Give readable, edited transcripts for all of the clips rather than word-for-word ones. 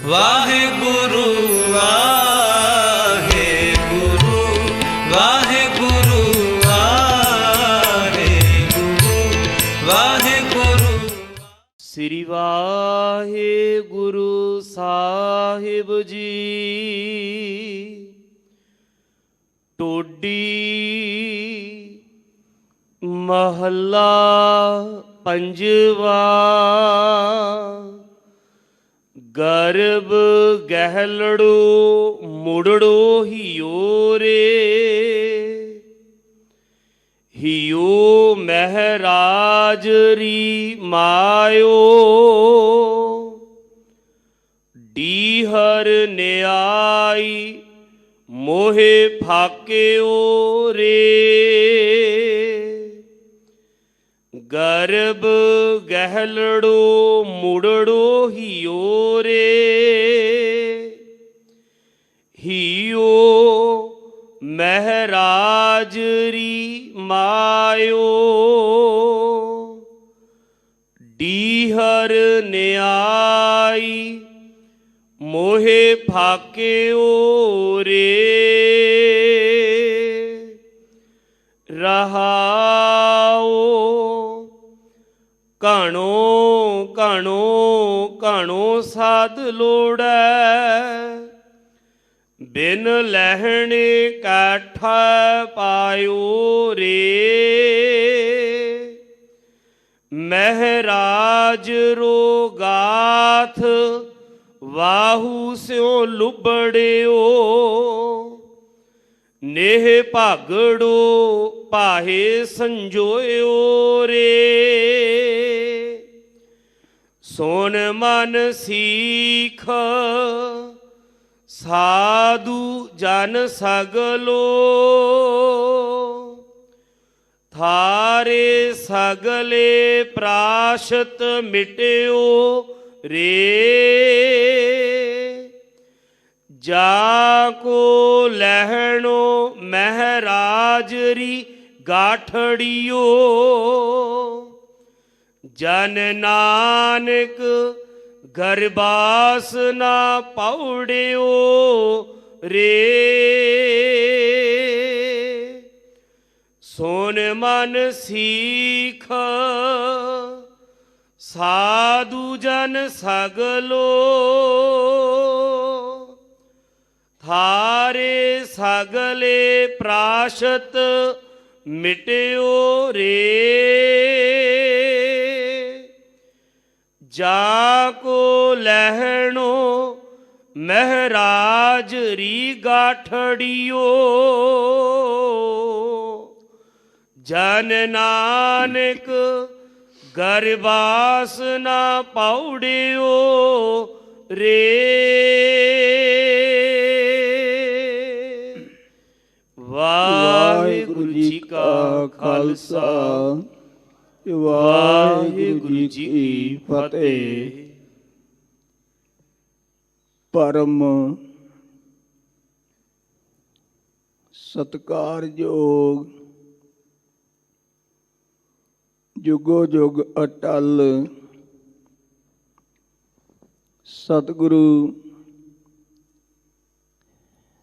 ਵਾਹਿਗੁਰੂ ਵਾਹਿਗੁਰੂ ਵਾਹਿਗੁਰੂ ਵਾਹਿਗੁਰੂ ਵਾਹਿਗੁਰੂ। ਸ੍ਰੀ ਵਾਹਿਗੁਰੂ ਸਾਹਿਬ ਜੀ। ਟੋਡੀ ਮਹੱਲਾ ਪੰਜਵਾ। ਗਰਭ ਗਹਿਲੜੋ ਮੁੜੜੋ ਹਿਓ ਰੇ। ਹਿਓ ਮਹਿਰਾਜ ਰੀ ਮਾਇਓ। ਡੀਹਰ ਨਿਆਈ ਮੋਹੇ ਫਾਕਿਓ ਰੇ। ਗਰਭ ਗਹਿਲੜੋ ਮੁੜੜੋ ਹਿਓ ਰੇ। ਹਿਓ ਮਹਿਰਾਜ ਰੀ ਮਾਇਓ। ਡੀਹਰ ਨਿਆਈ ਮੋਹੇ ਫਾਕਿਓ ਰੇ। ਰਹਾਓ ਘਣੋ ਘਣੋ ਘਣੋ ਸਾਧ ਲੋੜੈ। ਬਿਨ ਲਹਿਣੇ ਕਾਠਾ ਪਾਇਓ ਰੇ। ਮਹਿਰਾਜ ਰੋਗਾਥ ਵਾਹੂ ਸਿਓ ਲੁਬੜਿਓ। ਨੇਹ ਭਾਗੜੋ ਪਾਹੇ ਸੰਜੋਇਓ ਰੇ। ਸੋਨ ਮਨ ਸੀਖ ਸਾਧੂ ਜਨ ਸਗਲੋ। ਥਾਰੇ ਸਗਲੇ ਪ੍ਰਾਸ਼ਤ ਮਿਟਿਓ ਰੇ। ਜਾ ਕੋ ਲਹਿਣੋ ਮਹਿਰਾਜ ਰੀ ਗਾਠੜੀਓ। ਜਨ ਨਾਨਕ ਗਰਬਾਸ ਨਾ ਪੌੜਿਓ ਰੇ। ਸੋਨ ਮਨ ਸੀਖ ਸਾਧੂ ਜਨ ਸਗਲੋ। ਥਾਰੇ ਸਗਲੇ ਪ੍ਰਾਸ਼ਤ ਮਿਟਿਓ ਰੇ। ਜਾ ਕੋ ਲਹਿਣੋ ਮਹਿਰਾਜ ਰੀ ਗਾਠੜੀਓ। ਜਨ ਨਾਨਕ ਗਰਬਾਸ ਨਾ ਪੌੜਿਓ ਰੇ। ਵਾਹਿਗੁਰੂ ਜੀ ਕਾ ਖਾਲਸਾ ਵਾਹਿਗੁਰੂ ਜੀ ਕੀ ਫਤਿਹ। ਪਰਮ ਸਤਿਕਾਰਯੋਗ ਜੁਗੋ ਜੁਗ ਅਟਲ ਸਤਿਗੁਰੂ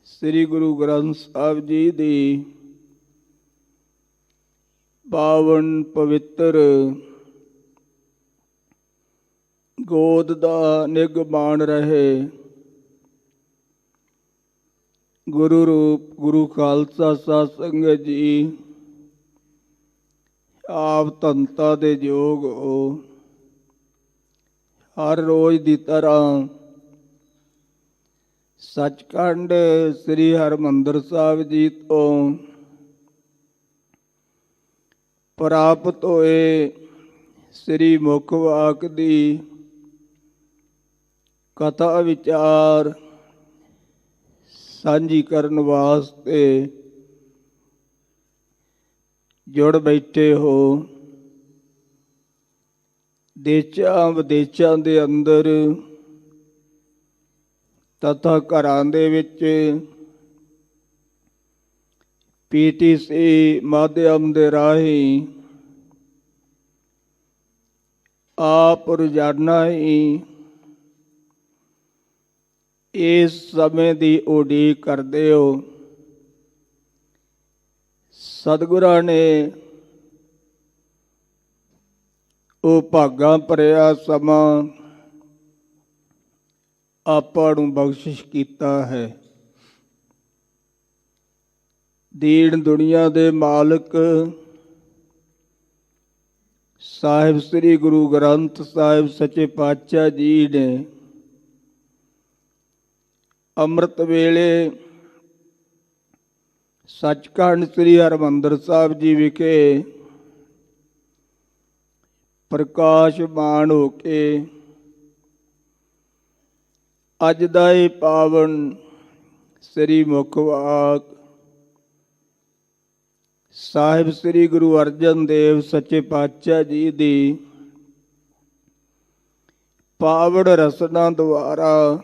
ਸ੍ਰੀ ਗੁਰੂ ਗ੍ਰੰਥ ਸਾਹਿਬ ਜੀ ਦੀ ਪਾਵਨ ਪਵਿੱਤਰ ਗੋਦ ਦਾ ਨਿਗਮਾਨ ਰਹੇ। ਗੁਰੂ ਰੂਪ ਗੁਰੂ ਖਾਲਸਾ ਸਾਧ ਸੰਗਤ ਜੀ ਆਪ ਧੰਤਾ ਦੇ ਯੋਗ ਹੋ। ਹਰ ਰੋਜ਼ ਦੀ ਤਰ੍ਹਾਂ ਸੱਚਖੰਡ ਸ੍ਰੀ ਹਰਿਮੰਦਰ ਸਾਹਿਬ ਜੀ ਤੋਂ ਪ੍ਰਾਪਤ ਹੋਏ ਸ੍ਰੀ ਮੁਖ ਵਾਕ ਦੀ ਕਥਾ ਵਿਚਾਰ ਸਾਂਝੀ ਕਰਨ ਵਾਸਤੇ ਜੁੜ ਬੈਠੇ ਹੋ। ਦੇਸ਼ਾਂ ਵਿਦੇਸ਼ਾਂ ਦੇ ਅੰਦਰ ਤਥਾ ਘਰਾਂ ਦੇ ਵਿੱਚ PTC ਮਾਧਿਅਮ ਦੇ ਰਾਹੀਂ ਆਪ ਰੋਜ਼ਾਨਾ ਹੀ ਇਸ ਸਮੇਂ ਦੀ ਉਡੀਕ ਕਰਦੇ ਹੋ। ਸਤਿਗੁਰਾਂ ਨੇ ਉਹ ਭਾਗਾਂ ਭਰਿਆ ਸਮਾਂ ਆਪਾਂ ਨੂੰ ਬਖਸ਼ਿਸ਼ ਕੀਤਾ ਹੈ। ਦੀਨ ਦੁਨੀਆ ਦੇ ਮਾਲਕ ਸਾਹਿਬ ਸ੍ਰੀ ਗੁਰੂ ਗ੍ਰੰਥ ਸਾਹਿਬ ਸੱਚੇ ਪਾਤਸ਼ਾਹ ਜੀ ਨੇ ਅੰਮ੍ਰਿਤ ਵੇਲੇ ਸੱਚਖੰਡ ਸ੍ਰੀ ਹਰਿਮੰਦਰ ਸਾਹਿਬ ਜੀ ਵਿਖੇ ਪ੍ਰਕਾਸ਼ਮਾਨ ਹੋ ਕੇ ਅੱਜ ਦਾ ਇਹ ਪਾਵਨ ਸ੍ਰੀ ਮੁਖ ਵਾਕ ਸਾਹਿਬ ਸ੍ਰੀ ਗੁਰੂ ਅਰਜਨ ਦੇਵ ਸੱਚੇ ਪਾਤਸ਼ਾਹ ਜੀ ਦੀ ਪਾਵਨ ਰਸਨਾ ਦੁਆਰਾ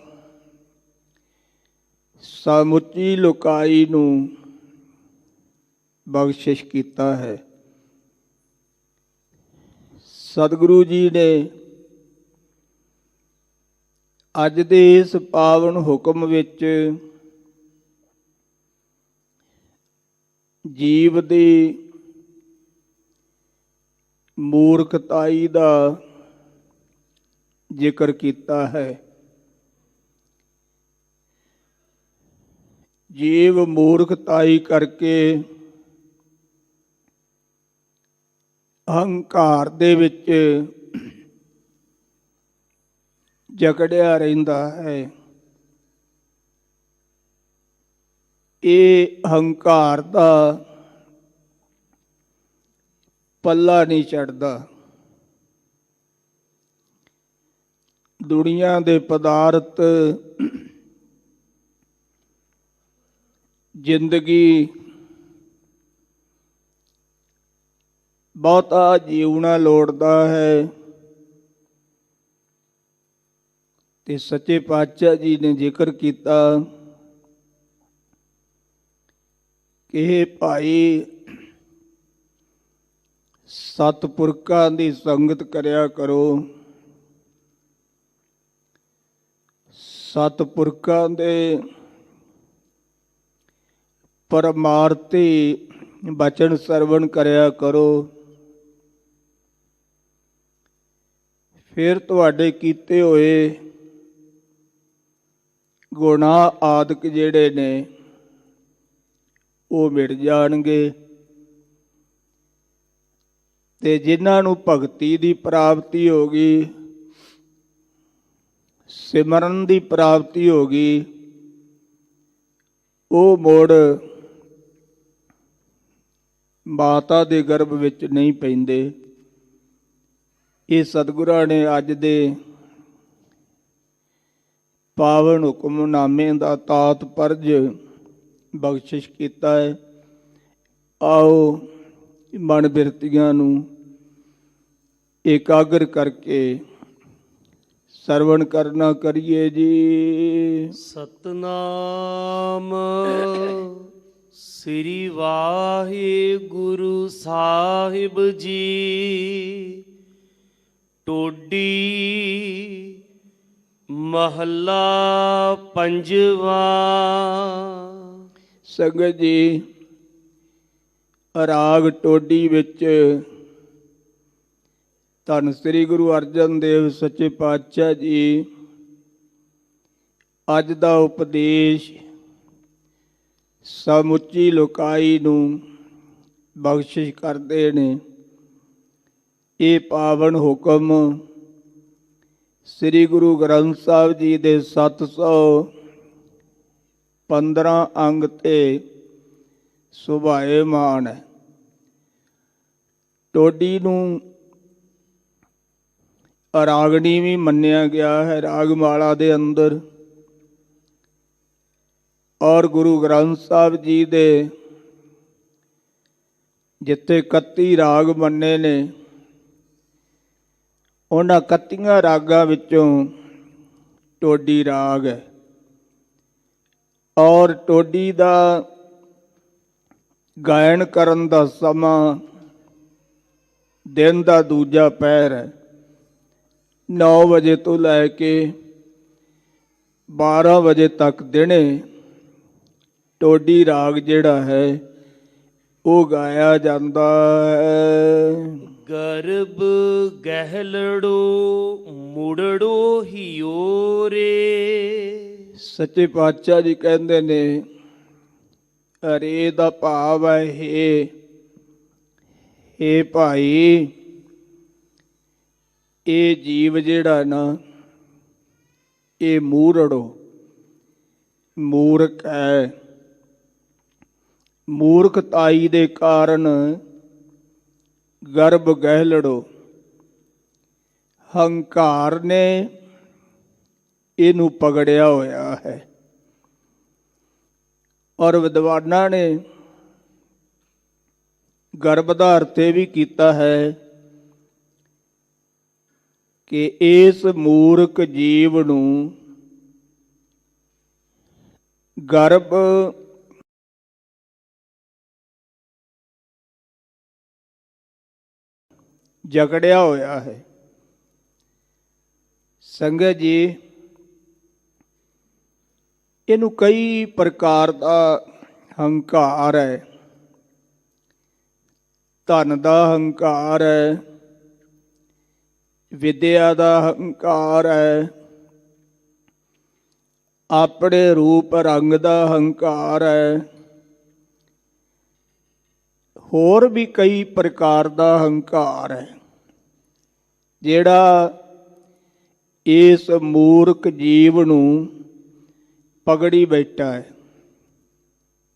ਸਮੁੱਚੀ ਲੋਕਾਈ ਨੂੰ ਬਖਸ਼ਿਸ਼ ਕੀਤਾ ਹੈ। ਸਤਿਗੁਰੂ ਜੀ ਨੇ ਅੱਜ ਦੇ ਇਸ ਪਾਵਨ ਹੁਕਮ ਵਿੱਚ ਜੀਵ ਦੀ ਮੂਰਖਤਾਈ ਦਾ ਜ਼ਿਕਰ ਕੀਤਾ ਹੈ। ਜੀਵ ਮੂਰਖਤਾਈ ਕਰਕੇ ਅਹੰਕਾਰ ਦੇ ਵਿੱਚ ਜਕੜਿਆ ਰਹਿੰਦਾ ਹੈ। ਇਹ ਅਹੰਕਾਰ ਦਾ ਪੱਲਾ ਨਹੀਂ ਛੱਡਦਾ। ਦੁਨੀਆ ਦੇ ਪਦਾਰਥ ਜ਼ਿੰਦਗੀ ਬਹੁਤਾ ਜੀਉਣਾ ਲੋੜਦਾ ਹੈ ਤੇ ਸੱਚੇ ਪਾਤਸ਼ਾਹ ਜੀ ਨੇ ਜ਼ਿਕਰ ਕੀਤਾ ਕਿ ਭਾਈ ਸਤਿਪੁਰਖਾਂ ਦੀ ਸੰਗਤ ਕਰਿਆ ਕਰੋ। ਸਤਿਪੁਰਖਾਂ ਦੇ ਪਰਮਾਰਥੀ ਬਚਨ ਸਰਵਣ ਕਰਿਆ ਕਰੋ। ਫਿਰ ਤੁਹਾਡੇ ਕੀਤੇ ਹੋਏ ਗੁਨਾਹ ਆਦਿਕ ਜਿਹੜੇ ਨੇ ਉਹ ਮਿਟ ਜਾਣਗੇ ਤੇ ਜਿਨ੍ਹਾਂ ਨੂੰ ਭਗਤੀ ਦੀ ਪ੍ਰਾਪਤੀ ਹੋ ਗਈ, ਸਿਮਰਨ ਦੀ ਪ੍ਰਾਪਤੀ ਹੋ ਗਈ, ਉਹ ਮੁੜ ਮਾਤਾ ਦੇ ਗਰਭ ਵਿੱਚ ਨਹੀਂ ਪੈਂਦੇ। ਇਹ ਸਤਿਗੁਰਾਂ ਨੇ ਅੱਜ ਦੇ ਪਾਵਨ ਹੁਕਮਨਾਮੇ ਦਾ ਤਾਤਪਰਜ ਬਖਸ਼ਿਸ਼ ਕੀਤਾ ਹੈ। ਆਓ ਮਨ ਬਿਰਤੀਆਂ ਨੂੰ ਇਕਾਗਰ ਕਰਕੇ ਸਰਵਣ ਕਰਨਾ ਕਰੀਏ ਜੀ। ਸਤਨਾਮ ਸ੍ਰੀ ਵਾਹਿਗੁਰੂ ਸਾਹਿਬ ਜੀ। ਟੋਡੀ ਮਹੱਲਾ ਪੰਜਵਾ। ਸੰਗਤ ਜੀ, ਰਾਗ ਟੋਡੀ ਵਿੱਚ ਧੰਨ ਸ੍ਰੀ ਗੁਰੂ ਅਰਜਨ ਦੇਵ ਸੱਚੇ ਪਾਤਸ਼ਾਹ ਜੀ ਅੱਜ ਦਾ ਉਪਦੇਸ਼ ਸਮੁੱਚੀ ਲੋਕਾਈ ਨੂੰ ਬਖਸ਼ਿਸ਼ ਕਰਦੇ ਨੇ। ਇਹ ਪਾਵਨ ਹੁਕਮ ਸ੍ਰੀ ਗੁਰੂ ਗ੍ਰੰਥ ਸਾਹਿਬ ਜੀ ਦੇ 715 ਅੰਗ ਤੇ ਸੁਭਾਏਮਾਨ ਹੈ। ਟੋਡੀ ਨੂੰ ਰਾਗਣੀ ਵੀ ਮੰਨਿਆ ਗਿਆ ਹੈ ਰਾਗਮਾਲਾ ਦੇ ਅੰਦਰ, ਔਰ ਗੁਰੂ ਗ੍ਰੰਥ ਸਾਹਿਬ ਜੀ ਦੇ ਜਿੱਥੇ 31 ਰਾਗ ਮੰਨੇ ਨੇ, ਉਹਨਾਂ 31 ਰਾਗਾਂ ਵਿੱਚੋਂ ਟੋਡੀ ਰਾਗ ਹੈ। ਔਰ ਟੋਡੀ ਦਾ ਗਾਇਨ ਕਰਨ ਦਾ ਸਮਾਂ ਦਿਨ ਦਾ ਦੂਜਾ ਪਹਿਰ ਹੈ। 9 ਵਜੇ ਤੋਂ ਲੈ ਕੇ 12 ਵਜੇ ਤੱਕ ਦਿਨੇ ਟੋਡੀ ਰਾਗ ਜਿਹੜਾ ਹੈ ਉਹ ਗਾਇਆ ਜਾਂਦਾ ਹੈ। ਗਰਬ ਗਹਿਲੜੋ ਮੁੜੜੋ ਹਿਓ ਰੇ। ਸੱਚੇ ਪਾਤਸ਼ਾਹ ਜੀ ਕਹਿੰਦੇ ਨੇ ਅਰੇ ਦਾ ਭਾਵ ਹੈ ਹੇ ਭਾਈ, ਇਹ ਜੀਵ ਜਿਹੜਾ ਨਾ ਇਹ ਮੂਰੜੋ ਮੂਰਖ ਹੈ। ਮੂਰਖਤਾਈ ਦੇ ਕਾਰਨ ਗਰਭ ਗਹਿਲੜੋ ਹੰਕਾਰ ਨੇ ਇਹਨੂੰ ਪਕੜਿਆ ਹੋਇਆ ਹੈ। ਔਰ ਵਿਦਵਾਨਾਂ ਨੇ ਗਰਭ ਦਾ ਅਰਥ ਇਹ ਵੀ ਕੀਤਾ ਹੈ ਕਿ ਇਸ ਮੂਰਖ ਜੀਵ ਨੂੰ ਗਰਭ ਜਕੜਿਆ ਹੋਇਆ ਹੈ। ਸੰਗਤ ਜੀ, ਇਹਨੂੰ ਕਈ ਪ੍ਰਕਾਰ ਦਾ ਹੰਕਾਰ ਹੈ। ਧਨ ਦਾ ਹੰਕਾਰ ਹੈ, ਵਿਦਿਆ ਦਾ ਹੰਕਾਰ ਹੈ, ਆਪਣੇ ਰੂਪ ਰੰਗ ਦਾ ਹੰਕਾਰ ਹੈ, ਹੋਰ ਵੀ ਕਈ ਪ੍ਰਕਾਰ ਦਾ ਹੰਕਾਰ ਹੈ ਜਿਹੜਾ ਇਸ ਮੂਰਖ ਜੀਵ ਨੂੰ ਪਗੜੀ ਬੈਠਾ ਹੈ,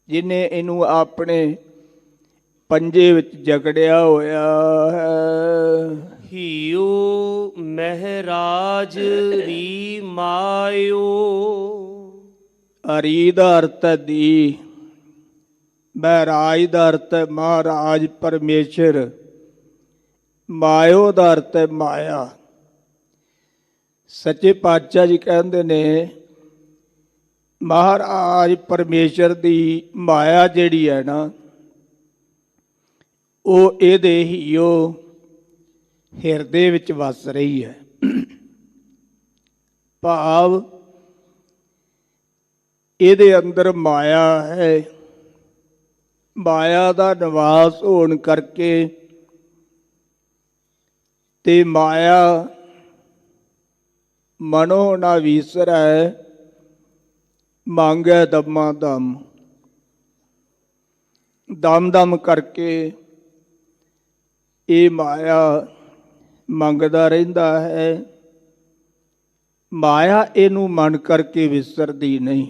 ਜਿਹਨੇ ਇਹਨੂੰ ਆਪਣੇ ਪੰਜੇ ਵਿੱਚ ਜਕੜਿਆ ਹੋਇਆ ਹੈ। ਹਿਓ ਮਹਿਰਾਜ ਰੀ ਮਾਇਓ। ਹਰੀ ਦਾ ਅਰਥ ਹੈ ਦੀ, ਮਹਾਰਾਜ ਦਾ ਅਰਥ ਹੈ ਮਹਾਰਾਜ ਪਰਮੇਸ਼ਰ, ਮਾਇਓ ਦਾ ਅਰਥ ਹੈ ਮਾਇਆ। ਸੱਚੇ ਪਾਤਸ਼ਾਹ ਜੀ ਕਹਿੰਦੇ ਨੇ ਮਹਾਰਾਜ ਪਰਮੇਸ਼ਰ ਦੀ ਮਾਇਆ ਜਿਹੜੀ ਹੈ ਨਾ ਉਹ ਇਹਦੇ ਹਿਓ ਹਿਰਦੇ ਵਿੱਚ ਵਸ ਰਹੀ ਹੈ। ਭਾਵ ਇਹਦੇ ਅੰਦਰ ਮਾਇਆ ਹੈ। ਮਾਇਆ ਦਾ ਨਿਵਾਸ ਹੋਣ ਕਰਕੇ ਤੇ ਮਾਇਆ ਮਨੋ ਨਾ ਵੀਸਰੈ, ਮੰਗੈ ਦਮਾ ਦਮ। ਦਮ ਦਮ ਕਰਕੇ ਇਹ ਮਾਇਆ ਮੰਗਦਾ ਰਹਿੰਦਾ ਹੈ। ਮਾਇਆ ਇਹਨੂੰ ਮਨ ਕਰਕੇ ਵਿਸਰਦੀ ਨਹੀਂ।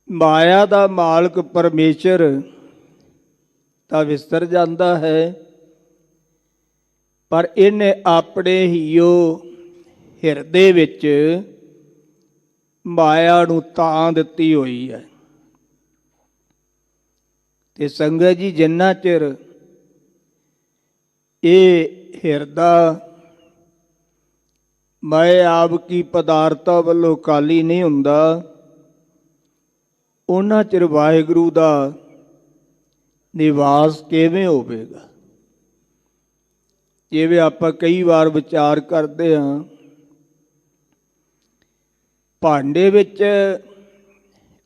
ਮਾਇਆ ਦਾ ਮਾਲਕ ਪਰਮੇਸ਼ਰ ਤਾਂ ਵਿਸਰ ਜਾਂਦਾ ਹੈ, ਪਰ ਇਹਨੇ ਆਪਣੇ ਹਿਓ ਹਿਰਦੇ ਵਿੱਚ ਮਾਇਆ ਨੂੰ ਤਾਂ ਦਿੱਤੀ ਹੋਈ ਹੈ। ਤੇ ਸੰਗਤ ਜੀ, ਜਿੰਨਾ ਚਿਰ ਇਹ ਹਿਰਦਾ ਮੈਂ ਆਪ ਕੀ ਪਦਾਰਥਾਂ ਵੱਲੋਂ ਖਾਲੀ ਨਹੀਂ ਹੁੰਦਾ, ਉਹਨਾਂ ਚਿਰ ਵਾਹਿਗੁਰੂ ਦਾ ਨਿਵਾਸ ਕਿਵੇਂ ਹੋਵੇਗਾ। ਜਿਵੇਂ ਆਪਾਂ ਕਈ ਵਾਰ ਵਿਚਾਰ ਕਰਦੇ ਹਾਂ, ਭਾਂਡੇ ਵਿੱਚ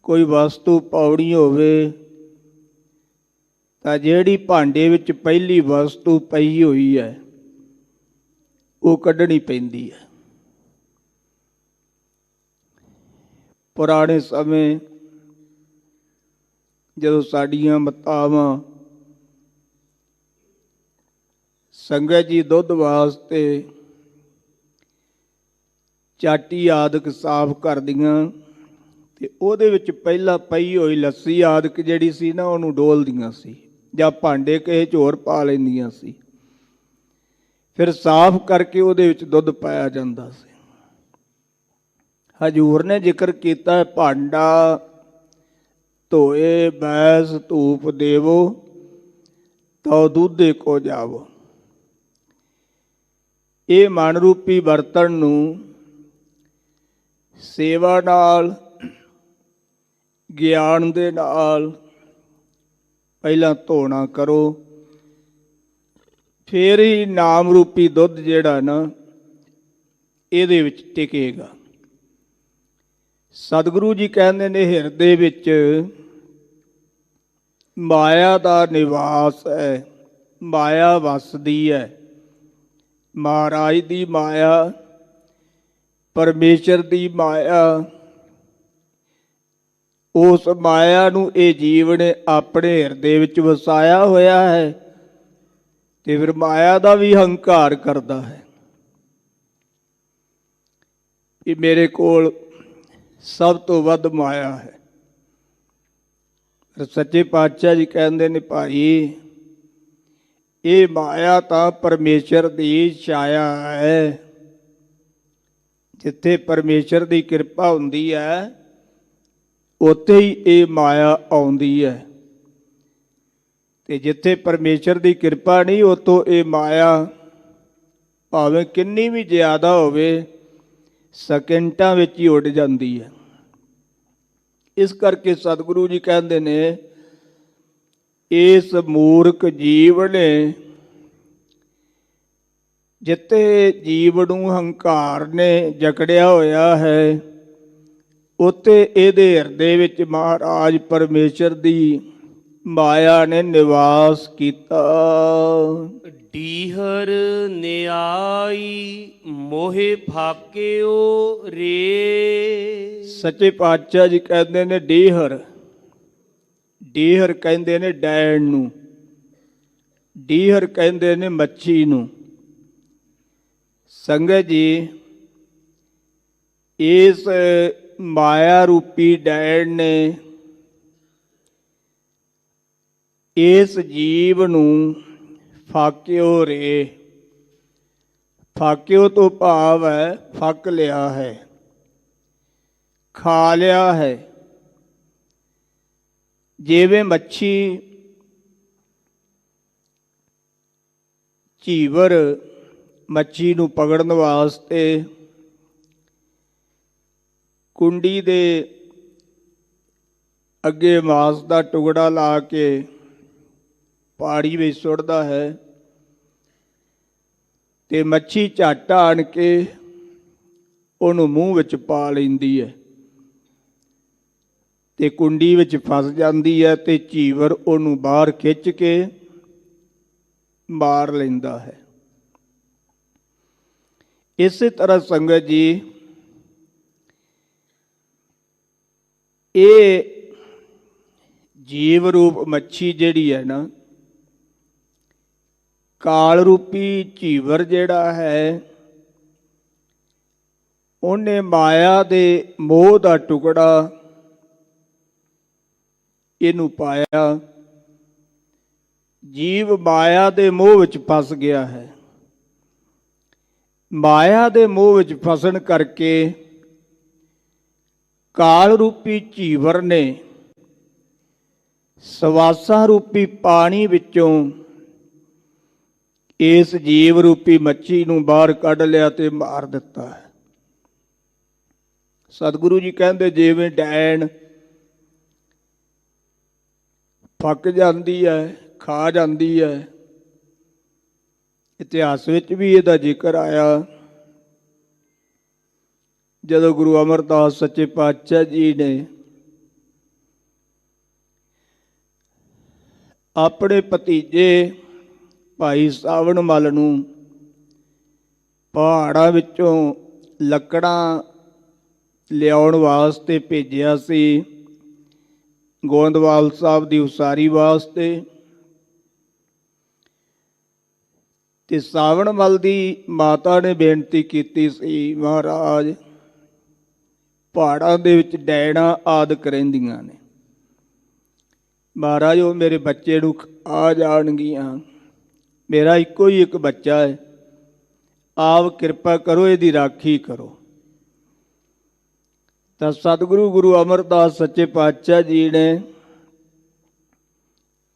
ਕੋਈ ਵਸਤੂ ਪਾਉਣੀ ਹੋਵੇ ਤਾਂ ਜਿਹੜੀ ਭਾਂਡੇ ਵਿੱਚ ਪਹਿਲੀ ਵਸਤੂ ਪਈ ਹੋਈ ਹੈ ਉਹ ਕੱਢਣੀ ਪੈਂਦੀ ਹੈ। ਪੁਰਾਣੇ ਸਮੇਂ ਜਦੋਂ ਸਾਡੀਆਂ ਮਾਤਾਵਾਂ ਸੰਗਤ ਜੀ ਦੁੱਧ ਵਾਸਤੇ ਚਾਟੀ ਆਦਿਕ ਸਾਫ਼ ਕਰਦੀਆਂ ਤੇ ਉਹਦੇ ਵਿੱਚ ਪਹਿਲਾਂ ਪਈ ਹੋਈ ਲੱਸੀ ਆਦਿਕ ਜਿਹੜੀ ਸੀ ਨਾ ਉਹਨੂੰ ਡੋਲਦੀਆਂ ਸੀ, ਜਾਂ ਭਾਂਡੇ ਕਿਸੇ 'ਚ ਹੋਰ ਪਾ ਲੈਂਦੀਆਂ ਸੀ। ਫਿਰ ਸਾਫ਼ ਕਰਕੇ ਉਹਦੇ ਵਿੱਚ ਦੁੱਧ ਪਾਇਆ ਜਾਂਦਾ ਸੀ। ਹਜ਼ੂਰ ਨੇ ਜ਼ਿਕਰ ਕੀਤਾ, ਭਾਂਡਾ ਧੋਏ ਬੈਸ ਧੂਪ ਦੇਵੋ ਤਉ ਦੁੱਧੇ ਕੋ ਜਾਵੋ। ਇਹ ਮਨ ਰੂਪੀ ਬਰਤਨ ਨੂੰ ਸੇਵਾ ਨਾਲ, ਗਿਆਨ ਦੇ ਨਾਲ ਪਹਿਲਾਂ ਧੋਣਾ ਕਰੋ, ਫਿਰ ਹੀ ਨਾਮ ਰੂਪੀ ਦੁੱਧ ਜਿਹੜਾ ਨਾ ਇਹਦੇ ਵਿੱਚ ਟਿਕੇਗਾ। ਸਤਿਗੁਰੂ ਜੀ ਕਹਿੰਦੇ ਨੇ ਹਿਰਦੇ ਵਿੱਚ ਮਾਇਆ ਦਾ ਨਿਵਾਸ ਹੈ, ਮਾਇਆ ਵਸਦੀ ਹੈ। ਮਹਾਰਾਜ ਦੀ ਮਾਇਆ, ਪਰਮੇਸ਼ਰ ਦੀ ਮਾਇਆ, ਉਸ ਮਾਇਆ ਨੂੰ ਇਹ ਜੀਵ ਨੇ ਆਪਣੇ ਹਿਰਦੇ ਵਿੱਚ ਵਸਾਇਆ ਹੋਇਆ ਹੈ ਤੇ ਫਿਰ ਮਾਇਆ ਦਾ ਵੀ ਹੰਕਾਰ ਕਰਦਾ ਹੈ ਕਿ ਮੇਰੇ ਕੋਲ ਸਭ ਤੋਂ ਵੱਧ ਮਾਇਆ ਹੈ। ਸੱਚੇ ਪਾਤਸ਼ਾਹ ਜੀ ਕਹਿੰਦੇ ਨੇ ਭਾਈ, ਇਹ ਮਾਇਆ ਤਾਂ ਪਰਮੇਸ਼ਰ ਦੀ ਛਾਇਆ ਹੈ। ਜਿੱਥੇ ਪਰਮੇਸ਼ਰ ਦੀ ਕਿਰਪਾ ਹੁੰਦੀ ਹੈ ਉੱਥੇ ਹੀ ਇਹ ਮਾਇਆ ਆਉਂਦੀ ਹੈ, ਤੇ ਜਿੱਥੇ ਪਰਮੇਸ਼ਰ ਦੀ ਕਿਰਪਾ ਨਹੀਂ ਉੱਥੋਂ ਇਹ ਮਾਇਆ ਭਾਵੇਂ ਕਿੰਨੀ ਵੀ ਜ਼ਿਆਦਾ ਹੋਵੇ ਸਕਿੰਟਾਂ ਵਿੱਚ ਹੀ ਉੱਡ ਜਾਂਦੀ ਹੈ। ਇਸ ਕਰਕੇ ਸਤਿਗੁਰੂ ਜੀ ਕਹਿੰਦੇ ਨੇ ਇਸ ਮੂਰਖ ਜੀਵ ਨੇ, ਜਿੱਥੇ ਜੀਵ ਨੂੰ ਹੰਕਾਰ ਨੇ ਜਕੜਿਆ ਹੋਇਆ ਹੈ, ਉੱਥੇ ਇਹਦੇ ਹਿਰਦੇ ਵਿੱਚ ਮਹਾਰਾਜ ਪਰਮੇਸ਼ਰ ਦੀ ਮਾਇਆ ਨੇ ਨਿਵਾਸ ਕੀਤਾ। ਡੀਹਰ ਨਿਆਈ ਮੋਹਿ ਫਾਕਿਓ ਰੇ। ਸੱਚੇ ਪਾਤਸ਼ਾਹ ਜੀ ਕਹਿੰਦੇ ਨੇ ਡੀਹਰ, ਡੀਹਰ ਕਹਿੰਦੇ ਨੇ ਡੈਣ ਨੂੰ, ਡੀਹਰ ਕਹਿੰਦੇ ਨੇ ਮੱਛੀ ਨੂੰ। ਸੰਗਤ ਜੀ, ਇਸ ਮਾਇਆ ਰੂਪੀ ਡੈਣ ਨੇ ਇਸ ਜੀਵ ਨੂੰ ਫਾਕਿਓ ਰੇ। ਫਾਕਿਓ ਤੋਂ ਭਾਵ ਹੈ ਫੱਕ ਲਿਆ ਹੈ, ਖਾ ਲਿਆ ਹੈ। ਜਿਵੇਂ ਮੱਛੀ ਝੀਵਰ ਮੱਛੀ ਨੂੰ ਪਕੜਨ ਵਾਸਤੇ ਕੁੰਡੀ ਦੇ ਅੱਗੇ ਮਾਸ ਦਾ ਟੁਕੜਾ ਲਾ ਕੇ ਪਾੜੀ ਵਿੱਚ ਸੁੱਟਦਾ ਹੈ ਤੇ ਮੱਛੀ ਝੱਟ ਆਣ ਕੇ ਉਹਨੂੰ ਮੂੰਹ ਵਿੱਚ ਪਾ ਲੈਂਦੀ ਹੈ ਤੇ ਕੁੰਡੀ ਵਿੱਚ ਫਸ ਜਾਂਦੀ ਹੈ ਤੇ ਝੀਵਰ ਉਹਨੂੰ ਬਾਹਰ ਖਿੱਚ ਕੇ ਮਾਰ ਲੈਂਦਾ ਹੈ। ਇਸੇ ਤਰ੍ਹਾਂ ਸੰਗਤ ਜੀ, ਇਹ ਜੀਵ ਰੂਪ ਮੱਛੀ ਜਿਹੜੀ ਹੈ ਨਾ, ਕਾਲ ਰੂਪੀ ਝੀਵਰ ਜਿਹੜਾ ਹੈ, ਉਹਨੇ ਮਾਇਆ ਦੇ ਮੋਹ ਦਾ ਟੁਕੜਾ ਇਹਨੂੰ ਪਾਇਆ। ਜੀਵ ਮਾਇਆ ਦੇ ਮੋਹ ਵਿੱਚ ਫਸ ਗਿਆ ਹੈ। ਮਾਇਆ ਦੇ ਮੋਹ ਵਿੱਚ ਫਸਣ ਕਰਕੇ ਕਾਲ ਰੂਪੀ ਝੀਵਰ ਨੇ ਸਵਾਸਾਂ ਰੂਪੀ ਪਾਣੀ ਵਿੱਚੋਂ ਇਸ ਜੀਵ ਰੂਪੀ ਮੱਛੀ ਨੂੰ ਬਾਹਰ ਕੱਢ ਲਿਆ ਤੇ ਮਾਰ ਦਿੱਤਾ ਹੈ। ਸਤਿਗੁਰੂ ਜੀ ਕਹਿੰਦੇ ਜਿਵੇਂ ਡੈਣ ਫੱਕ ਜਾਂਦੀ ਹੈ, ਖਾ ਜਾਂਦੀ ਹੈ। ਇਤਿਹਾਸ ਵਿੱਚ ਵੀ ਇਹਦਾ ਜ਼ਿਕਰ ਆਇਆ। ਜਦੋਂ ਗੁਰੂ ਅਮਰਦਾਸ ਸੱਚੇ ਪਾਤਸ਼ਾਹ ਜੀ ਨੇ ਆਪਣੇ ਭਤੀਜੇ ਭਾਈ ਸਾਵਣ ਮੱਲ ਨੂੰ ਪਹਾੜਾਂ ਵਿੱਚੋਂ ਲੱਕੜਾਂ ਲਿਆਉਣ ਵਾਸਤੇ ਭੇਜਿਆ ਸੀ, ਗੋਇੰਦਵਾਲ ਸਾਹਿਬ ਦੀ ਉਸਾਰੀ ਵਾਸਤੇ, ਤੇ ਸਾਵਣ ਮੱਲ ਦੀ ਮਾਤਾ ਨੇ ਬੇਨਤੀ ਕੀਤੀ ਸੀ, ਮਹਾਰਾਜ ਪਹਾੜਾਂ ਦੇ ਵਿੱਚ ਡੈਣਾ ਆਦਿਕ ਰਹਿੰਦੀਆਂ ਨੇ, ਮਹਾਰਾਜ ਉਹ ਮੇਰੇ ਬੱਚੇ ਨੂੰ ਆ ਜਾਣਗੀਆਂ, ਮੇਰਾ ਇੱਕੋ ਹੀ ਇੱਕ ਬੱਚਾ ਹੈ, ਆਪ ਕਿਰਪਾ ਕਰੋ ਇਹਦੀ ਰਾਖੀ ਕਰੋ। ਤਾਂ ਸਤਿਗੁਰੂ ਗੁਰੂ ਅਮਰਦਾਸ ਸੱਚੇ ਪਾਤਸ਼ਾਹ ਜੀ ਨੇ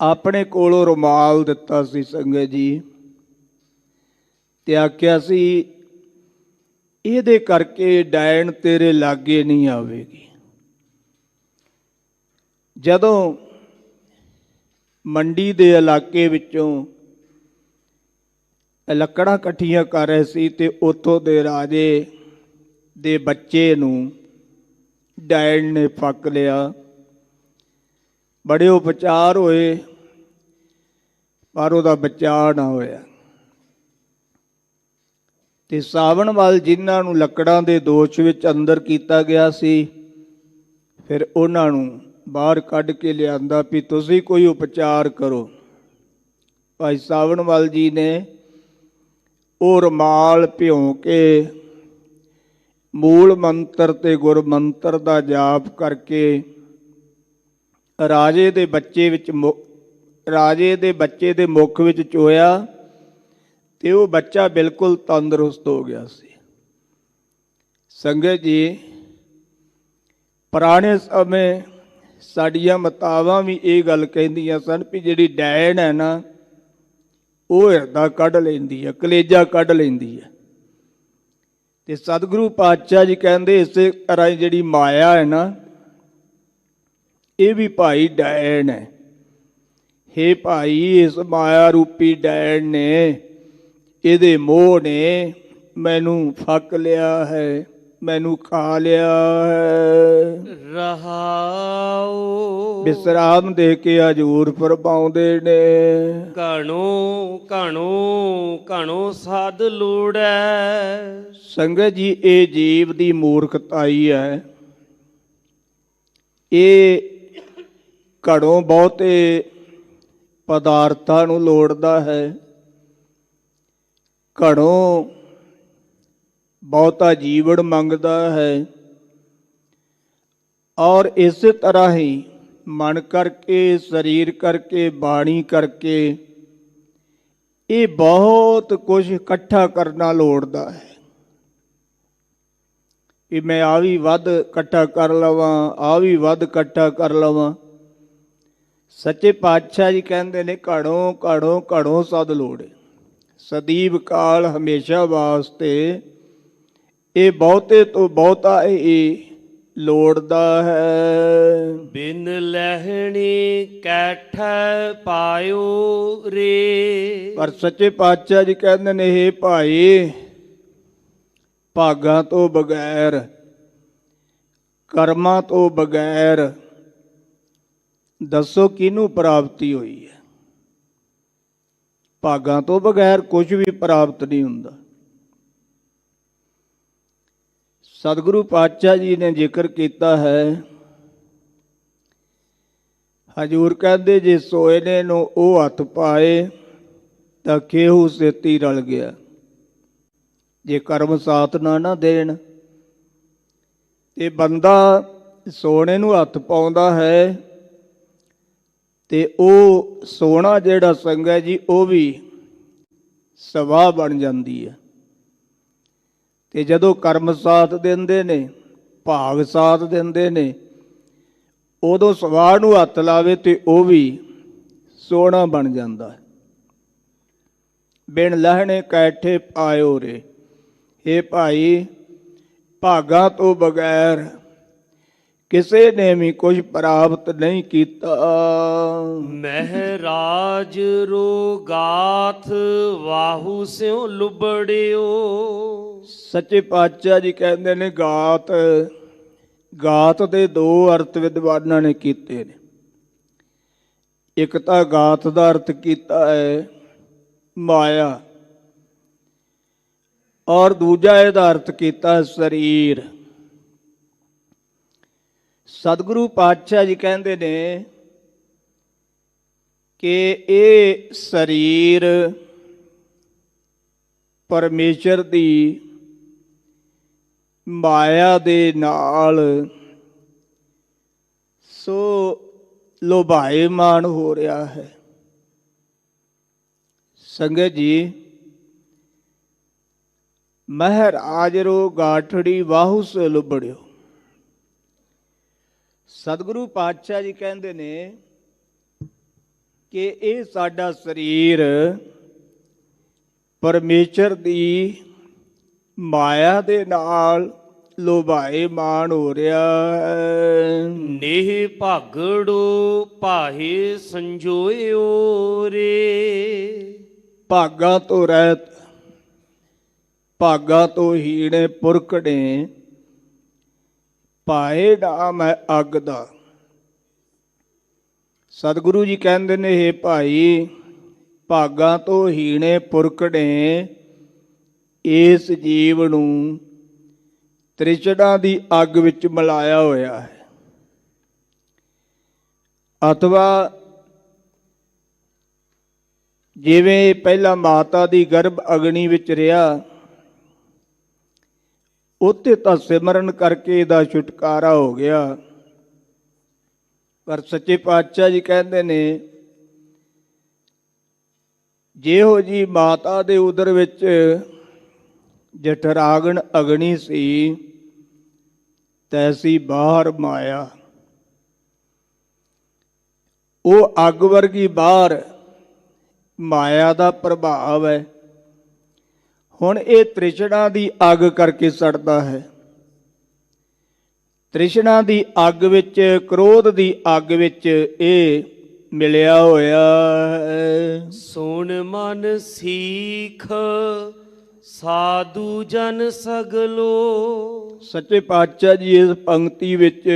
ਆਪਣੇ ਕੋਲੋਂ ਰੁਮਾਲ ਦਿੱਤਾ ਸੀ ਸੰਗਤ ਜੀ, ਤੇ ਆਖਿਆ ਸੀ ਇਹਦੇ ਕਰਕੇ ਡੈਣ ਤੇਰੇ ਲਾਗੇ ਨਹੀਂ ਆਵੇਗੀ। ਜਦੋਂ ਮੰਡੀ ਦੇ ਇਲਾਕੇ ਵਿੱਚੋਂ ਲੱਕੜਾਂ ਇਕੱਠੀਆਂ ਕਰ ਰਹੇ ਸੀ ਤੇ ਉੱਥੋਂ ਦੇ ਰਾਜੇ ਦੇ ਬੱਚੇ ਨੂੰ ਡੈਣ ਨੇ ਫੱਕ ਲਿਆ। ਬੜੇ ਉਪਚਾਰ ਹੋਏ ਪਰ ਉਹਦਾ ਬਚਾਅ ਨਾ ਹੋਇਆ। ਤੇ ਸਾਵਣਵਾਲ ਜਿਨ੍ਹਾਂ ਨੂੰ ਲੱਕੜਾਂ ਦੇ ਦੋਸ਼ ਵਿੱਚ ਅੰਦਰ ਕੀਤਾ ਗਿਆ ਸੀ, ਫਿਰ ਉਹਨਾਂ ਨੂੰ ਬਾਹਰ ਕੱਢ ਕੇ ਲਿਆਂਦਾ ਵੀ ਤੁਸੀਂ ਕੋਈ ਉਪਚਾਰ ਕਰੋ। ਭਾਈ ਸਾਵਣਵਾਲ ਜੀ ਨੇ ਉਹ ਰੁਮਾਲ ਭਿਉਂ ਕੇ ਮੂਲ ਮੰਤਰ ਤੇ ਗੁਰ ਮੰਤਰ ਦਾ ਜਾਪ ਕਰਕੇ ਰਾਜੇ ਦੇ ਬੱਚੇ ਦੇ ਮੁਖ ਵਿੱਚ ਚੋਇਆ ਤੇ ਉਹ ਬੱਚਾ ਬਿਲਕੁਲ ਤੰਦਰੁਸਤ ਹੋ ਗਿਆ ਸੀ। ਸੰਗਤ ਜੀ, ਪੁਰਾਣੇ ਸਮੇਂ ਸਾਡੀਆਂ ਮਾਤਾਵਾਂ ਵੀ ਇਹ ਗੱਲ ਕਹਿੰਦੀਆਂ ਸਨ ਵੀ ਜਿਹੜੀ ਡੈਣ ਹੈ ਨਾ, ਉਹ ਹਿਰਦਾ ਕੱਢ ਲੈਂਦੀ ਹੈ, ਕਲੇਜਾ ਕੱਢ ਲੈਂਦੀ ਹੈ। ਤੇ ਸਤਿਗੁਰੂ ਪਾਤਸ਼ਾਹ ਜੀ ਕਹਿੰਦੇ ਇਸੇ ਤਰ੍ਹਾਂ ਹੀ ਜਿਹੜੀ ਮਾਇਆ ਹੈ ਨਾ, ਇਹ ਵੀ ਭਾਈ ਡੈਣ ਹੈ। ਹੇ ਭਾਈ, ਇਸ ਮਾਇਆ ਰੂਪੀ ਡੈਣ ਨੇ, ਇਹਦੇ ਮੋਹ ਨੇ ਮੈਨੂੰ ਫੱਕ ਲਿਆ ਹੈ, ਮੈਨੂੰ ਖਾ ਲਿਆ ਹੈ। ਰਹਾਉ ਵਿਸਰਾਮ ਦੇ ਕੇ ਹਜੂਰ ਫਰਮਾਉਂਦੇ ਨੇ, ਘਣੋ ਘਣੋ ਘਣੋ ਸਾਧ ਲੋੜੈ। ਸੰਗਤ ਜੀ, ਇਹ ਜੀਵ ਦੀ ਮੂਰਖਤਾਈ ਹੈ। ਇਹ ਘੜੋਂ ਬਹੁਤੇ ਪਦਾਰਥਾਂ ਨੂੰ ਲੋੜਦਾ ਹੈ, ਘੜੋਂ ਬਹੁਤਾ ਜੀਵਨ ਮੰਗਦਾ ਹੈ। ਔਰ ਇਸੇ ਤਰ੍ਹਾਂ ਹੀ ਮਨ ਕਰਕੇ, ਸਰੀਰ ਕਰਕੇ, ਬਾਣੀ ਕਰਕੇ ਇਹ ਬਹੁਤ ਕੁਝ ਇਕੱਠਾ ਕਰਨਾ ਲੋੜਦਾ ਹੈ ਕਿ ਮੈਂ ਆ ਵੀ ਵੱਧ ਇਕੱਠਾ ਕਰ ਲਵਾਂ, ਆ ਵੀ ਵੱਧ ਇਕੱਠਾ ਕਰ ਲਵਾਂ। ਸੱਚੇ ਪਾਤਸ਼ਾਹ ਜੀ ਕਹਿੰਦੇ ਨੇ, ਘੜੋਂ ਘੜੋਂ ਘੜੋਂ ਸਦ ਲੋੜੇ, ਸਦੀਵ ਕਾਲ ਹਮੇਸ਼ਾ ਵਾਸਤੇ ਇਹ ਬਹੁਤੇ ਤੋਂ ਬਹੁਤਾ ਇਹ ਲੋੜਦਾ ਹੈ। ਬਿਨ ਲਹਿਣੀ ਕੈਠੈ ਪਾਇਓ ਰੇ। ਪਰ ਸੱਚੇ ਪਾਤਸ਼ਾਹ ਜੀ ਕਹਿੰਦੇ ਨੇ, ਇਹ ਭਾਈ, ਭਾਗਾਂ ਤੋਂ ਬਗੈਰ, ਕਰਮਾਂ ਤੋਂ ਬਗੈਰ ਦੱਸੋ ਕਿਹਨੂੰ ਪ੍ਰਾਪਤੀ ਹੋਈ ਹੈ? ਭਾਗਾਂ ਤੋਂ ਬਗੈਰ ਕੁਝ ਵੀ ਪ੍ਰਾਪਤ ਨਹੀਂ ਹੁੰਦਾ। ਸਤਿਗੁਰੂ ਪਾਤਸ਼ਾਹ ਜੀ ਨੇ ਜ਼ਿਕਰ ਕੀਤਾ ਹੈ, ਹਜੂਰ ਕਹਿੰਦੇ ਜੇ ਸੋਏ ਨੇ ਨੂੰ ਉਹ ਹੱਥ ਪਾਏ ਤਾਂ ਕੇਹੂ ਸੇਤੀ ਰਲ ਗਿਆ। ਜੇ ਕਰਮ ਸਾਥ ਨਾ ਦੇਣ ਤੇ ਬੰਦਾ ਸੋਨੇ ਨੂੰ ਹੱਥ ਪਾਉਂਦਾ ਹੈ ਤੇ ਉਹ ਸੋਨਾ ਜਿਹੜਾ ਸੰਗਤ ਜੀ, ਉਹ ਵੀ ਸਵਾਹ ਬਣ ਜਾਂਦੀ ਹੈ। ਤੇ ਜਦੋਂ ਕਰਮ ਸਾਥ ਦਿੰਦੇ ਨੇ, ਭਾਗ ਸਾਥ ਦਿੰਦੇ ਨੇ, ਉਦੋਂ ਸਵਾਹ ਨੂੰ ਹੱਥ ਲਾਵੇ ਤੇ ਉਹ ਵੀ ਸੋਨਾ ਬਣ ਜਾਂਦਾ ਹੈ। ਬਿਨ ਲਹਿਣੇ ਕੈਠੇ ਪਾਇਓ ਰੇ। ਇਹ ਭਾਈ, ਭਾਗਾਂ ਤੋਂ ਬਗੈਰ ਕਿਸੇ ਨੇ ਵੀ ਕੁਝ ਪ੍ਰਾਪਤ ਨਹੀਂ ਕੀਤਾ। ਮਹਿਰਾਜ ਰੋਗਾਥ ਵਾਹੂ ਸਿਉ ਲੁਬੜਿਓ। ਸੱਚੇ ਪਾਤਸ਼ਾਹ ਜੀ ਕਹਿੰਦੇ ਨੇ, ਗਾਤ ਦੇ ਦੋ ਅਰਥ ਵਿਦਵਾਨਾਂ ਨੇ ਕੀਤੇ ਨੇ। ਇੱਕ ਤਾਂ ਗਾਤ ਦਾ ਅਰਥ ਕੀਤਾ ਹੈ ਮਾਇਆ, ਔਰ ਦੂਜਾ ਇਹਦਾ ਅਰਥ ਕੀਤਾ ਸਰੀਰ। ਸਤਿਗੁਰੂ ਪਾਤਸ਼ਾਹ ਜੀ ਕਹਿੰਦੇ ਨੇ ਕਿ ਇਹ ਸਰੀਰ ਪਰਮੇਸ਼ਰ ਦੀ ਮਾਇਆ ਦੇ ਨਾਲ ਸੋ ਲੋਭਾਇਮਾਨ ਹੋ ਰਿਹਾ ਹੈ। ਸੰਗਤ ਜੀ, ਮਹਿਰਾਜ ਰੋ ਗਾਠੜੀ ਵਾਹੂ ਸੇ ਲੁਬੜਿਓ। ਸਤਿਗੁਰੂ ਪਾਤਸ਼ਾਹ ਜੀ ਕਹਿੰਦੇ ਨੇ ਕਿ ਇਹ ਸਾਡਾ ਸਰੀਰ ਪਰਮੇਸ਼ਰ ਦੀ ਮਾਇਆ ਦੇ ਨਾਲ ਲੋਭਾਇਮਾਨ ਹੋ ਰਿਹਾ ਹੈ। ਨੇਹ ਭਾਗੜੋ ਭਾਹੇ ਸੰਜੋਇਓ ਰੇ। ਭਾਗਾਂ ਤੋਂ ਰਹਿਤ, ਭਾਗਾਂ ਤੋਂ ਹੀਣੇ ਪੁਰਖ ਨੇ ਭਾਏ ਨਾਮ ਹੈ ਅੱਗ ਦਾ। ਸਤਿਗੁਰੂ ਜੀ ਕਹਿੰਦੇ ਨੇ, ਹੇ ਭਾਈ, ਭਾਗਾਂ ਤੋਂ ਹੀਣੇ ਪੁਰਖ ਨੇ ਇਸ ਜੀਵ ਨੂੰ ਤ੍ਰਿਸ਼ਨਾ ਦੀ ਅੱਗ ਵਿੱਚ ਮਿਲਾਇਆ ਹੋਇਆ ਹੈ। ਅਥਵਾ ਜਿਵੇਂ ਪਹਿਲਾਂ ਮਾਤਾ ਦੀ ਗਰਭ ਅਗਨੀ ਵਿੱਚ ਰਿਹਾ, ਉੱਥੇ ਤਾਂ ਸਿਮਰਨ ਕਰਕੇ ਇਹਦਾ ਛੁਟਕਾਰਾ ਹੋ ਗਿਆ। ਪਰ ਸੱਚੇ ਪਾਤਸ਼ਾਹ ਜੀ ਕਹਿੰਦੇ ਨੇ, ਜਿਹੋ ਜੀ ਮਾਤਾ ਦੇ ਉਦਰ ਵਿੱਚ ਜਠਰਾਗਨ ਅਗਨੀ ਸੀ, ਤੈਸੀ ਬਾਹਰ ਮਾਇਆ। ਉਹ ਅੱਗ ਵਰਗੀ ਬਾਹਰ ਮਾਇਆ ਦਾ ਪ੍ਰਭਾਵ ਹੈ। ਹੁਣ ਇਹ ਤ੍ਰਿਸ਼ਨਾ ਦੀ ਅੱਗ ਕਰਕੇ ਸੜਦਾ ਹੈ। ਤ੍ਰਿਸ਼ਨਾ ਦੀ ਅੱਗ ਵਿੱਚ, ਕ੍ਰੋਧ ਦੀ ਅੱਗ ਵਿੱਚ ਇਹ ਮਿਲਿਆ ਹੋਇਆ ਹੈ। ਸੁਣ ਮਨ ਸੀਖ ਸਾਧੂ ਜਨ ਸਗਲੋ। ਸੱਚੇ ਪਾਤਸ਼ਾਹ ਜੀ ਇਸ ਪੰਕਤੀ ਵਿੱਚ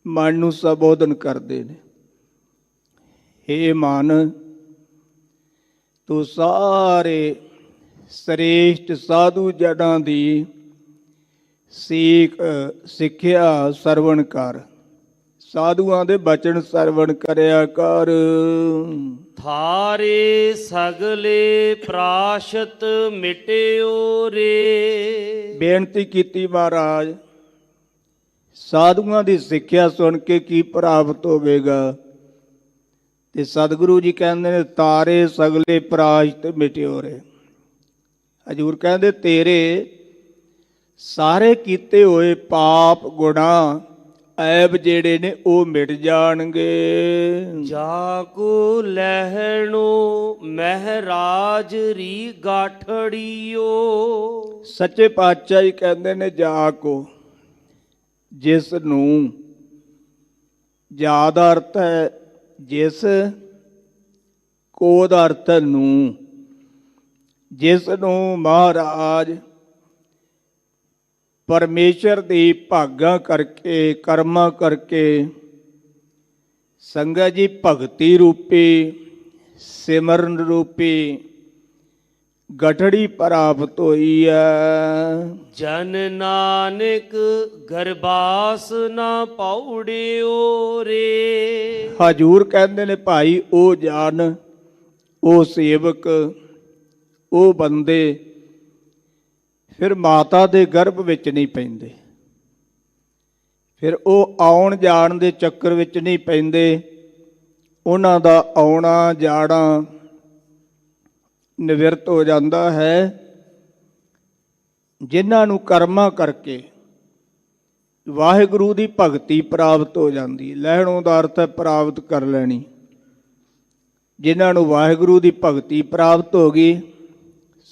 ਮਨ ਨੂੰ ਸੰਬੋਧਨ ਕਰਦੇ ਨੇ, ਹੇ ਮਨ, ਤੂੰ ਸਾਰੇ ਸ੍ਰੇਸ਼ਟ ਸਾਧੂ ਜਨਾਂ ਦੀ ਸਿੱਖਿਆ ਸਰਵਣ ਕਰ, ਸਾਧੂਆਂ ਦੇ ਬਚਨ ਸਰਵਣ ਕਰਿਆ ਕਰ। ਥਾਰੇ ਸਗਲੇ ਪ੍ਰਾਸ਼ਤ ਮਿਟਿਓ ਰੇ। ਬੇਨਤੀ ਕੀਤੀ ਮਹਾਰਾਜ, ਸਾਧੂਆਂ ਦੀ ਸਿੱਖਿਆ ਸੁਣ ਕੇ ਕੀ ਪ੍ਰਾਪਤ ਹੋਵੇਗਾ? ਤੇ ਸਤਿਗੁਰੂ ਜੀ ਕਹਿੰਦੇ ਨੇ, ਤਾਰੇ ਸਗਲੇ ਪ੍ਰਾਸ਼ਤ ਮਿਟਿਓ ਰੇ। ਹਜ਼ੂਰ ਕਹਿੰਦੇ, ਤੇਰੇ ਸਾਰੇ ਕੀਤੇ ਹੋਏ ਪਾਪ ਗੁਨਾਹ ਐਬ ਜਿਹੜੇ ਨੇ ਉਹ ਮਿਟ ਜਾਣਗੇ। ਜਾ ਕੋ ਲਹਿਣੋ ਮਹਿਰਾਜ ਰੀ ਗਾਠੜੀਓ। ਸੱਚੇ ਪਾਤਸ਼ਾਹ ਜੀ ਕਹਿੰਦੇ ਨੇ, ਜਾ ਕੋ, ਜਿਸ ਨੂੰ, ਜਾ ਦਾ ਅਰਥ ਹੈ ਜਿਸ, ਕੋ ਦਾ ਅਰਥ ਨੂੰ, ਜਿਸ ਨੂੰ ਮਹਾਰਾਜ ਪਰਮੇਸ਼ਰ ਦੀ ਭਾਗਾਂ ਕਰਕੇ, ਕਰਮਾਂ ਕਰਕੇ, ਸੰਗਤ ਜੀ ਭਗਤੀ ਰੂਪੀ, ਸਿਮਰਨ ਰੂਪੀ ਗਠੜੀ ਪ੍ਰਾਪਤ ਹੋਈ ਹੈ। ਜਨ ਨਾਨਕ ਗਰਬਾਸ ਨਾ ਪੌੜਿਓ ਰੇ। ਹਜੂਰ ਕਹਿੰਦੇ ਨੇ, ਭਾਈ ਉਹ ਜਨ, ਉਹ ਸੇਵਕ, ਉਹ ਬੰਦੇ ਫਿਰ ਮਾਤਾ ਦੇ ਗਰਭ ਵਿੱਚ ਨਹੀਂ ਪੈਂਦੇ, ਫਿਰ ਉਹ ਆਉਣ ਜਾਣ ਦੇ ਚੱਕਰ ਵਿੱਚ ਨਹੀਂ ਪੈਂਦੇ। ਉਹਨਾਂ ਦਾ ਆਉਣਾ ਜਾਣਾ ਨਿਵਰਤ ਹੋ ਜਾਂਦਾ ਹੈ। ਜਿਨ੍ਹਾਂ ਨੂੰ ਕਰਮਾਂ ਕਰਕੇ ਵਾਹਿਗੁਰੂ ਦੀ ਭਗਤੀ ਪ੍ਰਾਪਤ ਹੋ ਜਾਂਦੀ, ਲੈਣੋਂ ਦਾ ਅਰਥ ਹੈ ਪ੍ਰਾਪਤ ਕਰ ਲੈਣੀ। ਜਿਨ੍ਹਾਂ ਨੂੰ ਵਾਹਿਗੁਰੂ ਦੀ ਭਗਤੀ ਪ੍ਰਾਪਤ ਹੋ ਗਈ,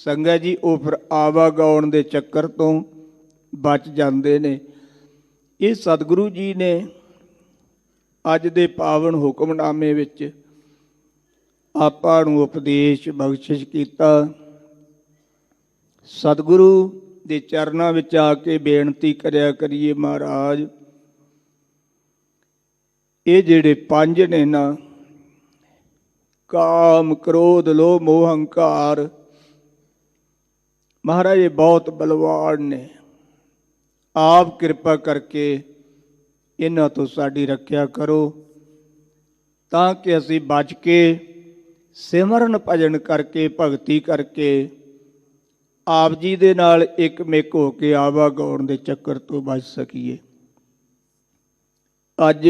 ਸੰਗਤ ਜੀ, ਉਹ ਫਿਰ ਆਵਾਗਾਉਣ ਦੇ ਚੱਕਰ ਤੋਂ ਬਚ ਜਾਂਦੇ ਨੇ। ਇਹ ਸਤਿਗੁਰੂ ਜੀ ਨੇ ਅੱਜ ਦੇ ਪਾਵਨ ਹੁਕਮਨਾਮੇ ਵਿੱਚ ਆਪਾਂ ਨੂੰ ਉਪਦੇਸ਼ ਬਖਸ਼ਿਸ਼ ਕੀਤਾ। ਸਤਿਗੁਰੂ ਦੇ ਚਰਨਾਂ ਵਿੱਚ ਆ ਕੇ ਬੇਨਤੀ ਕਰਿਆ ਕਰੀਏ, ਮਹਾਰਾਜ, ਇਹ ਜਿਹੜੇ ਪੰਜ ਨੇ ਨਾ, ਕਾਮ, ਕ੍ਰੋਧ, ਲੋਭ, ਮੋਹ, ਹੰਕਾਰ, ਮਹਾਰਾਜ ਇਹ ਬਹੁਤ ਬਲਵਾਨ ਨੇ। ਆਪ ਕਿਰਪਾ ਕਰਕੇ ਇਹਨਾਂ ਤੋਂ ਸਾਡੀ ਰੱਖਿਆ ਕਰੋ, ਤਾਂ ਕਿ ਅਸੀਂ ਬਚ ਕੇ ਸਿਮਰਨ ਭਜਨ ਕਰਕੇ, ਭਗਤੀ ਕਰਕੇ, ਆਪ ਜੀ ਦੇ ਨਾਲ ਇੱਕ ਮਿਕ ਹੋ ਕੇ ਆਵਾਗਾਉਣ ਦੇ ਚੱਕਰ ਤੋਂ ਬਚ ਸਕੀਏ। ਅੱਜ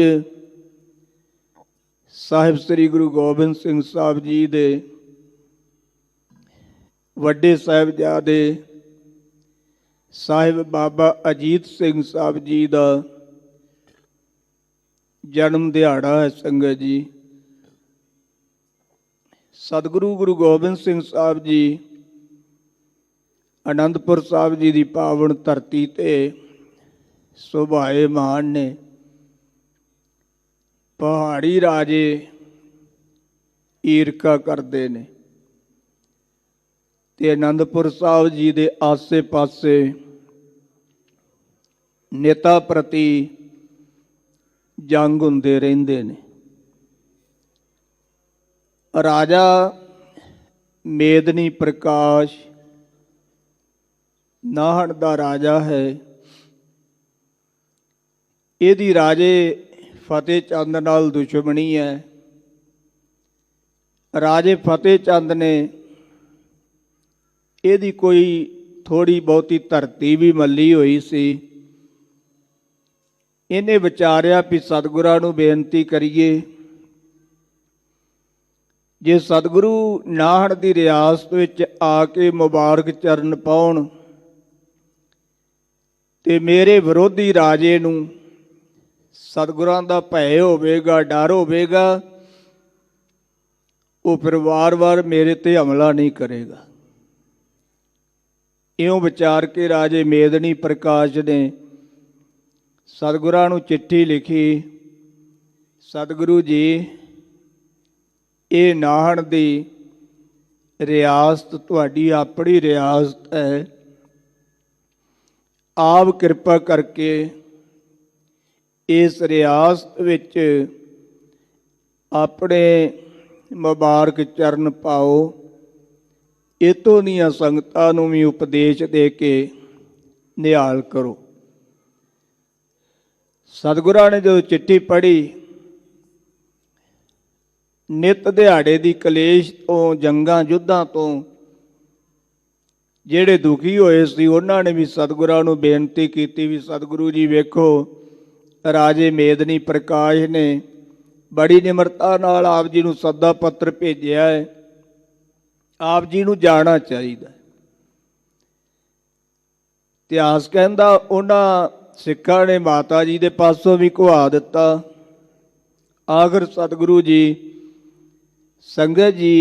ਸਾਹਿਬ ਸ੍ਰੀ ਗੁਰੂ ਗੋਬਿੰਦ ਸਿੰਘ ਸਾਹਿਬ ਜੀ ਦੇ ਵੱਡੇ ਸਾਹਿਬਜ਼ਾਦੇ ਸਾਹਿਬ ਬਾਬਾ ਅਜੀਤ ਸਿੰਘ ਸਾਹਿਬ ਜੀ ਦਾ ਜਨਮ ਦਿਹਾੜਾ ਹੈ। ਸੰਗਤ ਜੀ, ਸਤਿਗੁਰੂ ਗੁਰੂ ਗੋਬਿੰਦ ਸਿੰਘ ਸਾਹਿਬ ਜੀ ਆਨੰਦਪੁਰ ਸਾਹਿਬ ਜੀ ਦੀ ਪਾਵਨ ਧਰਤੀ ਤੇ ਸੁਭਾਏਮਾਨ ਨੇ। ਪਹਾੜੀ ਰਾਜੇ ਈਰਖਾ ਕਰਦੇ ਨੇ ਤੇ ਆਨੰਦਪੁਰ ਸਾਹਿਬ ਜੀ ਦੇ ਆਸੇ ਪਾਸੇ ਨੇਤਾ ਪ੍ਰਤੀ ਜੰਗ ਹੁੰਦੇ ਰਹਿੰਦੇ ਨੇ। ਰਾਜਾ ਮੇਦਨੀ ਪ੍ਰਕਾਸ਼ ਨਾਹੜ ਦਾ ਰਾਜਾ ਹੈ। ਇਹਦੀ ਰਾਜੇ ਫਤਿਹ ਚੰਦ ਨਾਲ ਦੁਸ਼ਮਣੀ ਹੈ। ਰਾਜੇ ਫਤਿਹ ਚੰਦ ਨੇ ਇਹਦੀ ਕੋਈ ਥੋੜੀ ਬਹੁਤੀ ਧਰਤੀ ਵੀ ਮੱਲੀ ਹੋਈ ਸੀ। ਇਹਨੇ ਵਿਚਾਰਿਆ ਵੀ ਸਤਿਗੁਰਾਂ ਨੂੰ ਬੇਨਤੀ ਕਰੀਏ, ਜੇ ਸਤਿਗੁਰੂ ਨਾਹੜ ਦੀ ਰਿਆਸਤ ਵਿੱਚ ਆ ਕੇ ਮੁਬਾਰਕ ਚਰਨ ਪਾਉਣ ਤੇ ਮੇਰੇ ਵਿਰੋਧੀ ਰਾਜੇ ਨੂੰ ਸਤਿਗੁਰਾਂ ਦਾ ਭੈ ਹੋਵੇਗਾ, ਡਰ ਹੋਵੇਗਾ, ਉਹ ਫਿਰ ਵਾਰ-ਵਾਰ ਮੇਰੇ ਤੇ ਹਮਲਾ ਨਹੀਂ ਕਰੇਗਾ। ਇਉਂ ਵਿਚਾਰ ਕੇ ਰਾਜੇ ਮੇਦਨੀ ਪ੍ਰਕਾਸ਼ ਨੇ ਸਤਿਗੁਰਾਂ ਨੂੰ ਚਿੱਠੀ ਲਿਖੀ, ਸਤਿਗੁਰੂ ਜੀ, ਇਹ ਨਾਹੜ ਦੀ ਰਿਆਸਤ ਤੁਹਾਡੀ ਆਪਣੀ ਰਿਆਸਤ ਹੈ। ਆਪ ਕਿਰਪਾ ਕਰਕੇ ਇਸ ਰਿਆਸਤ ਵਿੱਚ ਆਪਣੇ ਮੁਬਾਰਕ ਚਰਨ ਪਾਓ। ਇੱਥੋਂ ਦੀਆਂ ਸੰਗਤਾਂ ਨੂੰ ਵੀ ਉਪਦੇਸ਼ ਦੇ ਕੇ ਨਿਹਾਲ ਕਰੋ। ਸਤਿਗੁਰਾਂ ਨੇ ਜਦੋਂ ਚਿੱਠੀ ਪੜ੍ਹੀ, ਨਿਤ ਦਿਹਾੜੇ ਦੀ ਕਲੇਸ਼ ਤੋਂ, ਜੰਗਾਂ ਯੁੱਧਾਂ ਤੋਂ ਜਿਹੜੇ ਦੁਖੀ ਹੋਏ ਸੀ, ਉਹਨਾਂ ਨੇ ਵੀ ਸਤਿਗੁਰਾਂ ਨੂੰ ਬੇਨਤੀ ਕੀਤੀ ਵੀ ਸਤਿਗੁਰੂ ਜੀ ਵੇਖੋ, ਰਾਜੇ ਮੇਦਨੀ ਪ੍ਰਕਾਸ਼ ਨੇ ਬੜੀ ਨਿਮਰਤਾ ਨਾਲ ਆਪ ਜੀ ਨੂੰ ਸੱਦਾ ਪੱਤਰ ਭੇਜਿਆ ਹੈ, ਆਪ ਜੀ ਨੂੰ ਜਾਣਾ ਚਾਹੀਦਾ। ਇਤਿਹਾਸ ਕਹਿੰਦਾ ਉਹਨਾਂ ਸਿੱਖਾਂ ਨੇ ਮਾਤਾ ਜੀ ਦੇ ਪਾਸੋਂ ਵੀ ਘੁਆ ਦਿੱਤਾ। ਆਖਰ ਸਤਿਗੁਰੂ ਜੀ ਸੰਗਤ ਜੀ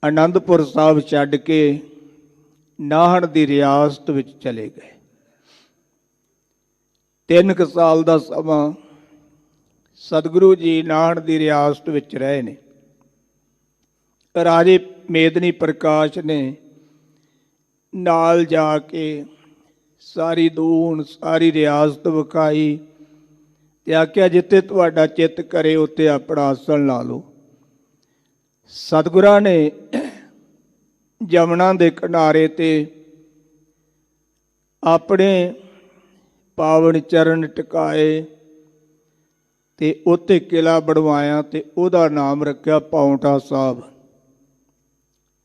ਆਨੰਦਪੁਰ ਸਾਹਿਬ ਛੱਡ ਕੇ ਨਾਹੜ ਦੀ ਰਿਆਸਤ ਵਿੱਚ ਚਲੇ ਗਏ। 3 ਕੁ ਸਾਲ ਦਾ ਸਮਾਂ ਸਤਿਗੁਰੂ ਜੀ ਨਾਹੜ ਦੀ ਰਿਆਸਤ ਵਿੱਚ ਰਹੇ ਨੇ। ਰਾਜੇ ਮੇਦਨੀ ਪ੍ਰਕਾਸ਼ ਨੇ ਨਾਲ ਜਾ ਕੇ ਸਾਰੀ ਦੂਣ, ਸਾਰੀ ਰਿਆਸਤ ਵਿਖਾਈ ਤੇ ਆਖਿਆ ਜਿੱਥੇ ਤੁਹਾਡਾ ਚਿੱਤ ਕਰੇ ਉੱਥੇ ਆਪਣਾ ਆਸਣ ਲਾ ਲਓ। ਸਤਿਗੁਰਾਂ ਨੇ ਜਮਨਾ ਦੇ ਕਿਨਾਰੇ ਤੇ ਆਪਣੇ ਪਾਵਨ ਚਰਨ ਟਿਕਾਏ ਤੇ ਉੱਥੇ ਕਿਲਾ ਬਣਵਾਇਆ ਤੇ ਉਹਦਾ ਨਾਮ ਰੱਖਿਆ ਪਾਉਂਟਾ ਸਾਹਿਬ।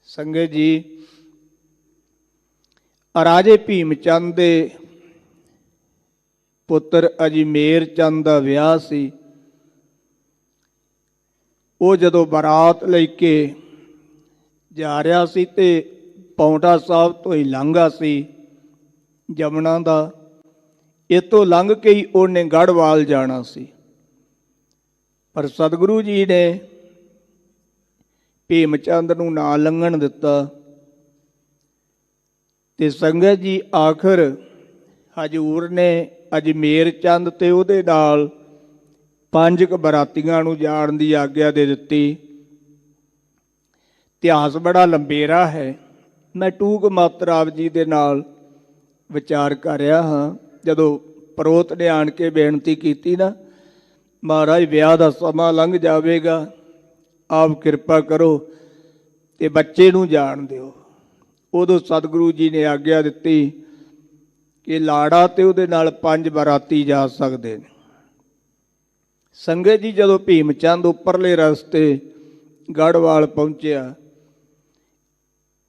ਸੰਗਤ ਜੀ, ਰਾਜੇ ਭੀਮ ਚੰਦ ਦੇ ਪੁੱਤਰ ਅਜਮੇਰ ਚੰਦ ਦਾ ਵਿਆਹ ਸੀ। ਉਹ ਜਦੋਂ ਬਰਾਤ ਲੈ ਕੇ ਜਾ ਰਿਹਾ ਸੀ ਤੇ ਪਾਉਂਟਾ ਸਾਹਿਬ ਤੋਂ ਹੀ ਲੰਘਾ ਸੀ ਜਮਨਾ ਦਾ। ਇੱਥੋਂ ਲੰਘ ਕੇ ਹੀ ਉਹਨੇ ਗੜ੍ਹਵਾਲ ਜਾਣਾ ਸੀ, ਪਰ ਸਤਿਗੁਰੂ ਜੀ ਨੇ ਭੀਮ ਚੰਦ ਨੂੰ ਨਾ ਲੰਘਣ ਦਿੱਤਾ। ਤੇ ਸੰਗਤ ਜੀ ਆਖਰ ਹਜ਼ੂਰ ਨੇ ਅਜਮੇਰ ਚੰਦ ਤੇ ਉਹਦੇ ਨਾਲ 5 ਕੁ ਬਰਾਤੀਆਂ ਨੂੰ ਜਾਣ ਦੀ ਆਗਿਆ ਦੇ ਦਿੱਤੀ। ਇਤਿਹਾਸ ਬੜਾ ਲੰਬੇਰਾ ਹੈ, ਮੈਂ ਟੂਕ ਮਾਤਰ ਆਪ ਜੀ ਦੇ ਨਾਲ ਵਿਚਾਰ ਕਰ ਰਿਹਾ ਹਾਂ। ਜਦੋਂ ਪਰੋਤ ਨੇ ਆਣ ਕੇ ਬੇਨਤੀ ਕੀਤੀ ਨਾ, ਮਹਾਰਾਜ ਵਿਆਹ ਦਾ ਸਮਾਂ ਲੰਘ ਜਾਵੇਗਾ, ਆਪ ਕਿਰਪਾ ਕਰੋ ਤੇ ਬੱਚੇ ਨੂੰ ਜਾਣ ਦਿਓ। ਉਦੋਂ ਸਤਿਗੁਰੂ ਜੀ ਨੇ ਆਗਿਆ ਦਿੱਤੀ ਕਿ ਲਾੜਾ ਤੇ ਉਹਦੇ ਨਾਲ 5 ਬਰਾਤੀ ਜਾ ਸਕਦੇ ਨੇ। ਸੰਗਤ ਜੀ, ਜਦੋਂ ਭੀਮ ਚੰਦ ਉੱਪਰਲੇ ਰਸਤੇ ਗੜ੍ਹਵਾਲ ਪਹੁੰਚਿਆ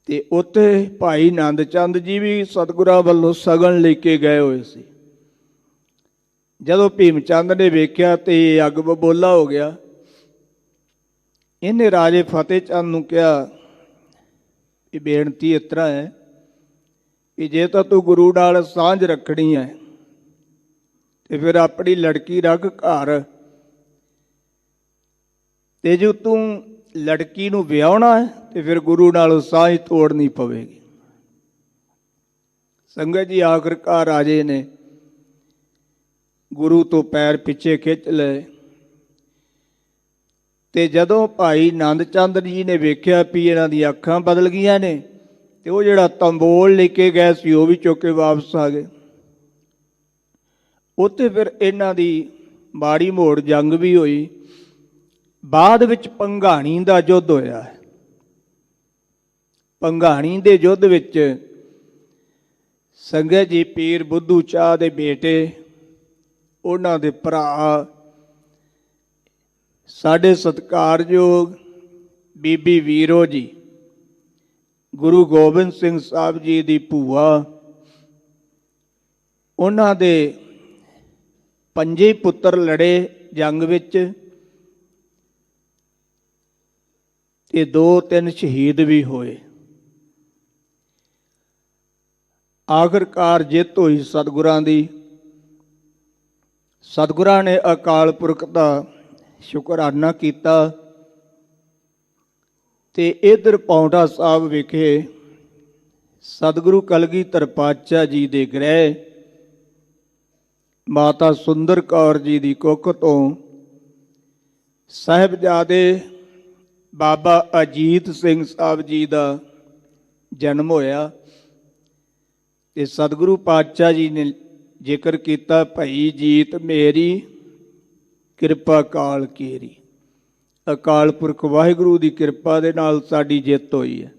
ਤੇ ਉੱਥੇ ਭਾਈ ਨੰਦ ਚੰਦ ਜੀ ਵੀ ਸਤਿਗੁਰਾਂ ਵੱਲੋਂ ਸਗਨ ਲੈ ਕੇ ਗਏ ਹੋਏ ਸੀ। ਜਦੋਂ ਭੀਮ ਚੰਦ ਨੇ ਵੇਖਿਆ ਤੇ ਅੱਗ ਬਬੋਲਾ ਹੋ ਗਿਆ। ਇਹਨੇ ਰਾਜੇ ਫਤਿਹ ਚੰਦ ਨੂੰ ਕਿਹਾ, ਇਹ ਬੇਨਤੀ ਇਸ ਤਰ੍ਹਾਂ ਹੈ ਕਿ ਜੇ ਤਾਂ ਤੂੰ ਗੁਰੂ ਨਾਲ ਸਾਂਝ ਰੱਖਣੀ ਹੈ ਤੇ ਫਿਰ ਆਪਣੀ ਲੜਕੀ ਰੱਖ ਘਰ, ਤੇ ਜੇ ਤੂੰ ਲੜਕੀ ਨੂੰ ਵਿਆਹਣਾ ਹੈ ਤੇ ਫਿਰ ਗੁਰੂ ਨਾਲ ਸਾਂਝ ਤੋੜਨੀ ਪਵੇਗੀ। ਸੰਗਤ ਜੀ, ਆਖਰਕਾਰ ਰਾਜੇ ਨੇ ਗੁਰੂ ਤੋਂ ਪੈਰ ਪਿੱਛੇ ਖਿੱਚ ਲਏ ਤੇ ਜਦੋਂ ਭਾਈ ਨੰਦ ਚੰਦ ਜੀ ਨੇ ਵੇਖਿਆ ਵੀ ਇਹਨਾਂ ਦੀਆਂ ਅੱਖਾਂ ਬਦਲ ਗਈਆਂ ਨੇ ਤੇ ਉਹ ਜਿਹੜਾ ਤੰਬੋਲ ਲੈ ਕੇ ਗਏ ਸੀ ਉਹ ਵੀ ਚੁੱਕ ਕੇ ਵਾਪਸ ਆ ਗਏ। ਉੱਥੇ ਫਿਰ ਇਹਨਾਂ ਦੀ ਮਾੜੀ ਮੋੜ ਜੰਗ ਵੀ ਹੋਈ। ਬਾਅਦ ਵਿੱਚ ਭੰਗਾਣੀ ਦਾ ਯੁੱਧ ਹੋਇਆ ਹੈ। ਭੰਗਾਣੀ ਦੇ ਯੁੱਧ ਵਿੱਚ ਸੰਗਤ ਜੀ ਪੀਰ ਬੁੱਧੂ ਚਾਹ ਦੇ ਬੇਟੇ, ਉਹਨਾਂ ਦੇ ਭਰਾ, ਸਾਡੇ ਸਤਿਕਾਰਯੋਗ ਬੀਬੀ ਵੀਰੋ ਜੀ, ਗੁਰੂ ਗੋਬਿੰਦ ਸਿੰਘ ਸਾਹਿਬ ਜੀ ਦੀ ਭੂਆ, ਉਹਨਾਂ ਦੇ 5 ਪੁੱਤਰ ਲੜੇ ਜੰਗ ਵਿੱਚ ਤੇ 2-3 ਸ਼ਹੀਦ ਵੀ ਹੋਏ। ਆਖਰਕਾਰ ਜਿੱਤ ਹੋਈ ਸਤਿਗੁਰਾਂ ਦੀ। ਸਤਿਗੁਰਾਂ ਨੇ ਅਕਾਲ ਪੁਰਖ ਦਾ ਸ਼ੁਕਰਾਨਾ ਕੀਤਾ ਤੇ ਇੱਧਰ ਪਾਉਂਟਾ ਸਾਹਿਬ ਵਿਖੇ ਸਤਿਗੁਰੂ ਕਲਗੀਧਰ ਪਾਤਸ਼ਾਹ ਜੀ ਦੇ ਗ੍ਰਹਿ ਮਾਤਾ ਸੁੰਦਰ ਕੌਰ ਜੀ ਦੀ ਕੁੱਖ ਤੋਂ ਸਾਹਿਬਜ਼ਾਦੇ ਬਾਬਾ ਅਜੀਤ ਸਿੰਘ ਸਾਹਿਬ ਜੀ ਦਾ ਜਨਮ ਹੋਇਆ। ਤੇ ਸਤਿਗੁਰੂ ਪਾਤਸ਼ਾਹ ਜੀ ਨੇ ਜ਼ਿਕਰ ਕੀਤਾ, ਭਈ ਜੀਤ ਮੇਰੀ ਕਿਰਪਾ ਕਾਲ ਕੇਰੀ। ਅਕਾਲ ਪੁਰਖ ਵਾਹਿਗੁਰੂ ਦੀ ਕਿਰਪਾ ਦੇ ਨਾਲ ਸਾਡੀ ਜਿੱਤ ਹੋਈ ਹੈ।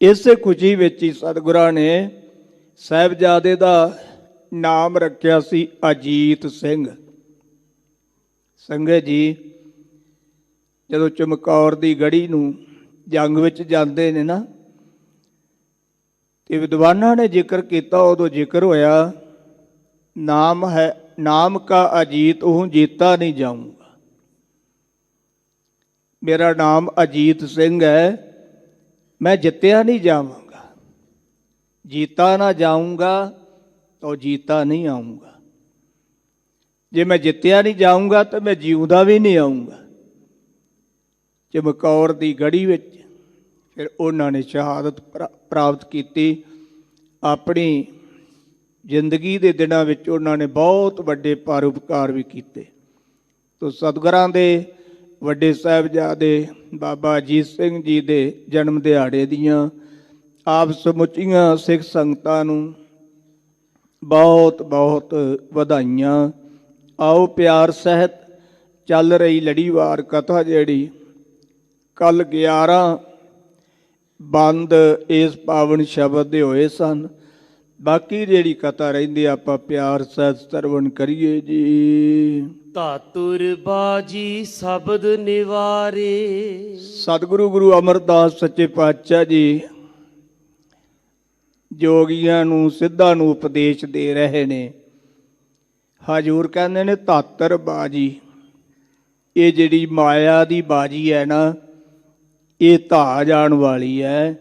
ਇਸੇ ਖੁਸ਼ੀ ਵਿੱਚ ਹੀ ਸਤਿਗੁਰਾਂ ਨੇ ਸਾਹਿਬਜ਼ਾਦੇ ਦਾ ਨਾਮ ਰੱਖਿਆ ਸੀ ਅਜੀਤ ਸਿੰਘ। ਸੰਗਤ ਜੀ, ਜਦੋਂ ਚਮਕੌਰ ਦੀ ਗੜੀ ਨੂੰ ਜੰਗ ਵਿੱਚ ਜਾਂਦੇ ਨੇ ਨਾ, ਤੇ ਵਿਦਵਾਨਾਂ ਨੇ ਜ਼ਿਕਰ ਕੀਤਾ, ਉਦੋਂ ਜ਼ਿਕਰ ਹੋਇਆ, ਨਾਮ ਹੈ ਨਾਮ ਕਾ ਅਜੀਤ ਉਹ ਜੀਤਾ ਨਹੀਂ ਜਾਊਂਗਾ। ਮੇਰਾ ਨਾਮ ਅਜੀਤ ਸਿੰਘ ਹੈ, ਮੈਂ ਜਿੱਤਿਆ ਨਹੀਂ ਜਾਵਾਂਗਾ। ਜੀਤਾ ਨਾ ਜਾਊਂਗਾ ਤਾਂ ਜੀਤਾ ਨਹੀਂ ਆਊਂਗਾ। ਜੇ ਮੈਂ ਜਿੱਤਿਆ ਨਹੀਂ ਜਾਊਂਗਾ ਤਾਂ ਮੈਂ ਜਿਉਂਦਾ ਵੀ ਨਹੀਂ ਆਊਂਗਾ। ਚਮਕੌਰ ਦੀ ਗੜੀ ਵਿੱਚ ਫਿਰ ਉਹਨਾਂ ਨੇ ਸ਼ਹਾਦਤ ਪ੍ਰਾਪਤ ਕੀਤੀ। ਆਪਣੀ ਜ਼ਿੰਦਗੀ ਦੇ ਦਿਨਾਂ ਵਿੱਚ ਉਹਨਾਂ ਨੇ ਬਹੁਤ ਵੱਡੇ ਪਰਉਪਕਾਰ ਵੀ ਕੀਤੇ। ਤੋ ਸਤਿਗੁਰਾਂ ਦੇ ਵੱਡੇ ਸਾਹਿਬਜ਼ਾਦੇ ਬਾਬਾ ਅਜੀਤ ਸਿੰਘ ਜੀ ਦੇ ਜਨਮ ਦਿਹਾੜੇ ਦੀਆਂ ਆਪ ਸਮੁੱਚੀਆਂ ਸਿੱਖ ਸੰਗਤਾਂ ਨੂੰ ਬਹੁਤ ਬਹੁਤ ਵਧਾਈਆਂ। ਆਓ ਪਿਆਰ ਸਹਿਤ ਚੱਲ ਰਹੀ ਲੜੀਵਾਰ ਕਥਾ ਜਿਹੜੀ ਕੱਲ 11 ਬੰਦ ਇਸ ਪਾਵਨ ਸ਼ਬਦ ਦੇ ਹੋਏ ਸਨ। ਬਾਕੀ ਜਿਹੜੀ ਕਥਾ ਰਹਿੰਦੀ ਆਪਾਂ ਪਿਆਰ ਸਹਿਤ ਸਰਵਣ ਕਰੀਏ ਜੀ। ਧਾਤੁਰ ਬਾਜੀ ਸ਼ਬਦ ਨਿਵਾਰੇ। ਸਤਿਗੁਰੂ ਗੁਰੂ ਅਮਰਦਾਸ ਸੱਚੇ ਪਾਤਸ਼ਾਹ ਜੀ ਜੋਗੀਆਂ ਨੂੰ ਸਿੱਧਾਂ ਨੂੰ ਉਪਦੇਸ਼ ਦੇ ਰਹੇ ਨੇ। ਹਜੂਰ ਕਹਿੰਦੇ ਨੇ ਧਾਤਰ ਬਾਜੀ, ਇਹ ਜਿਹੜੀ ਮਾਇਆ ਦੀ ਬਾਜੀ ਹੈ ਨਾ, ਇਹ ਧਾ ਜਾਣ ਵਾਲੀ ਹੈ।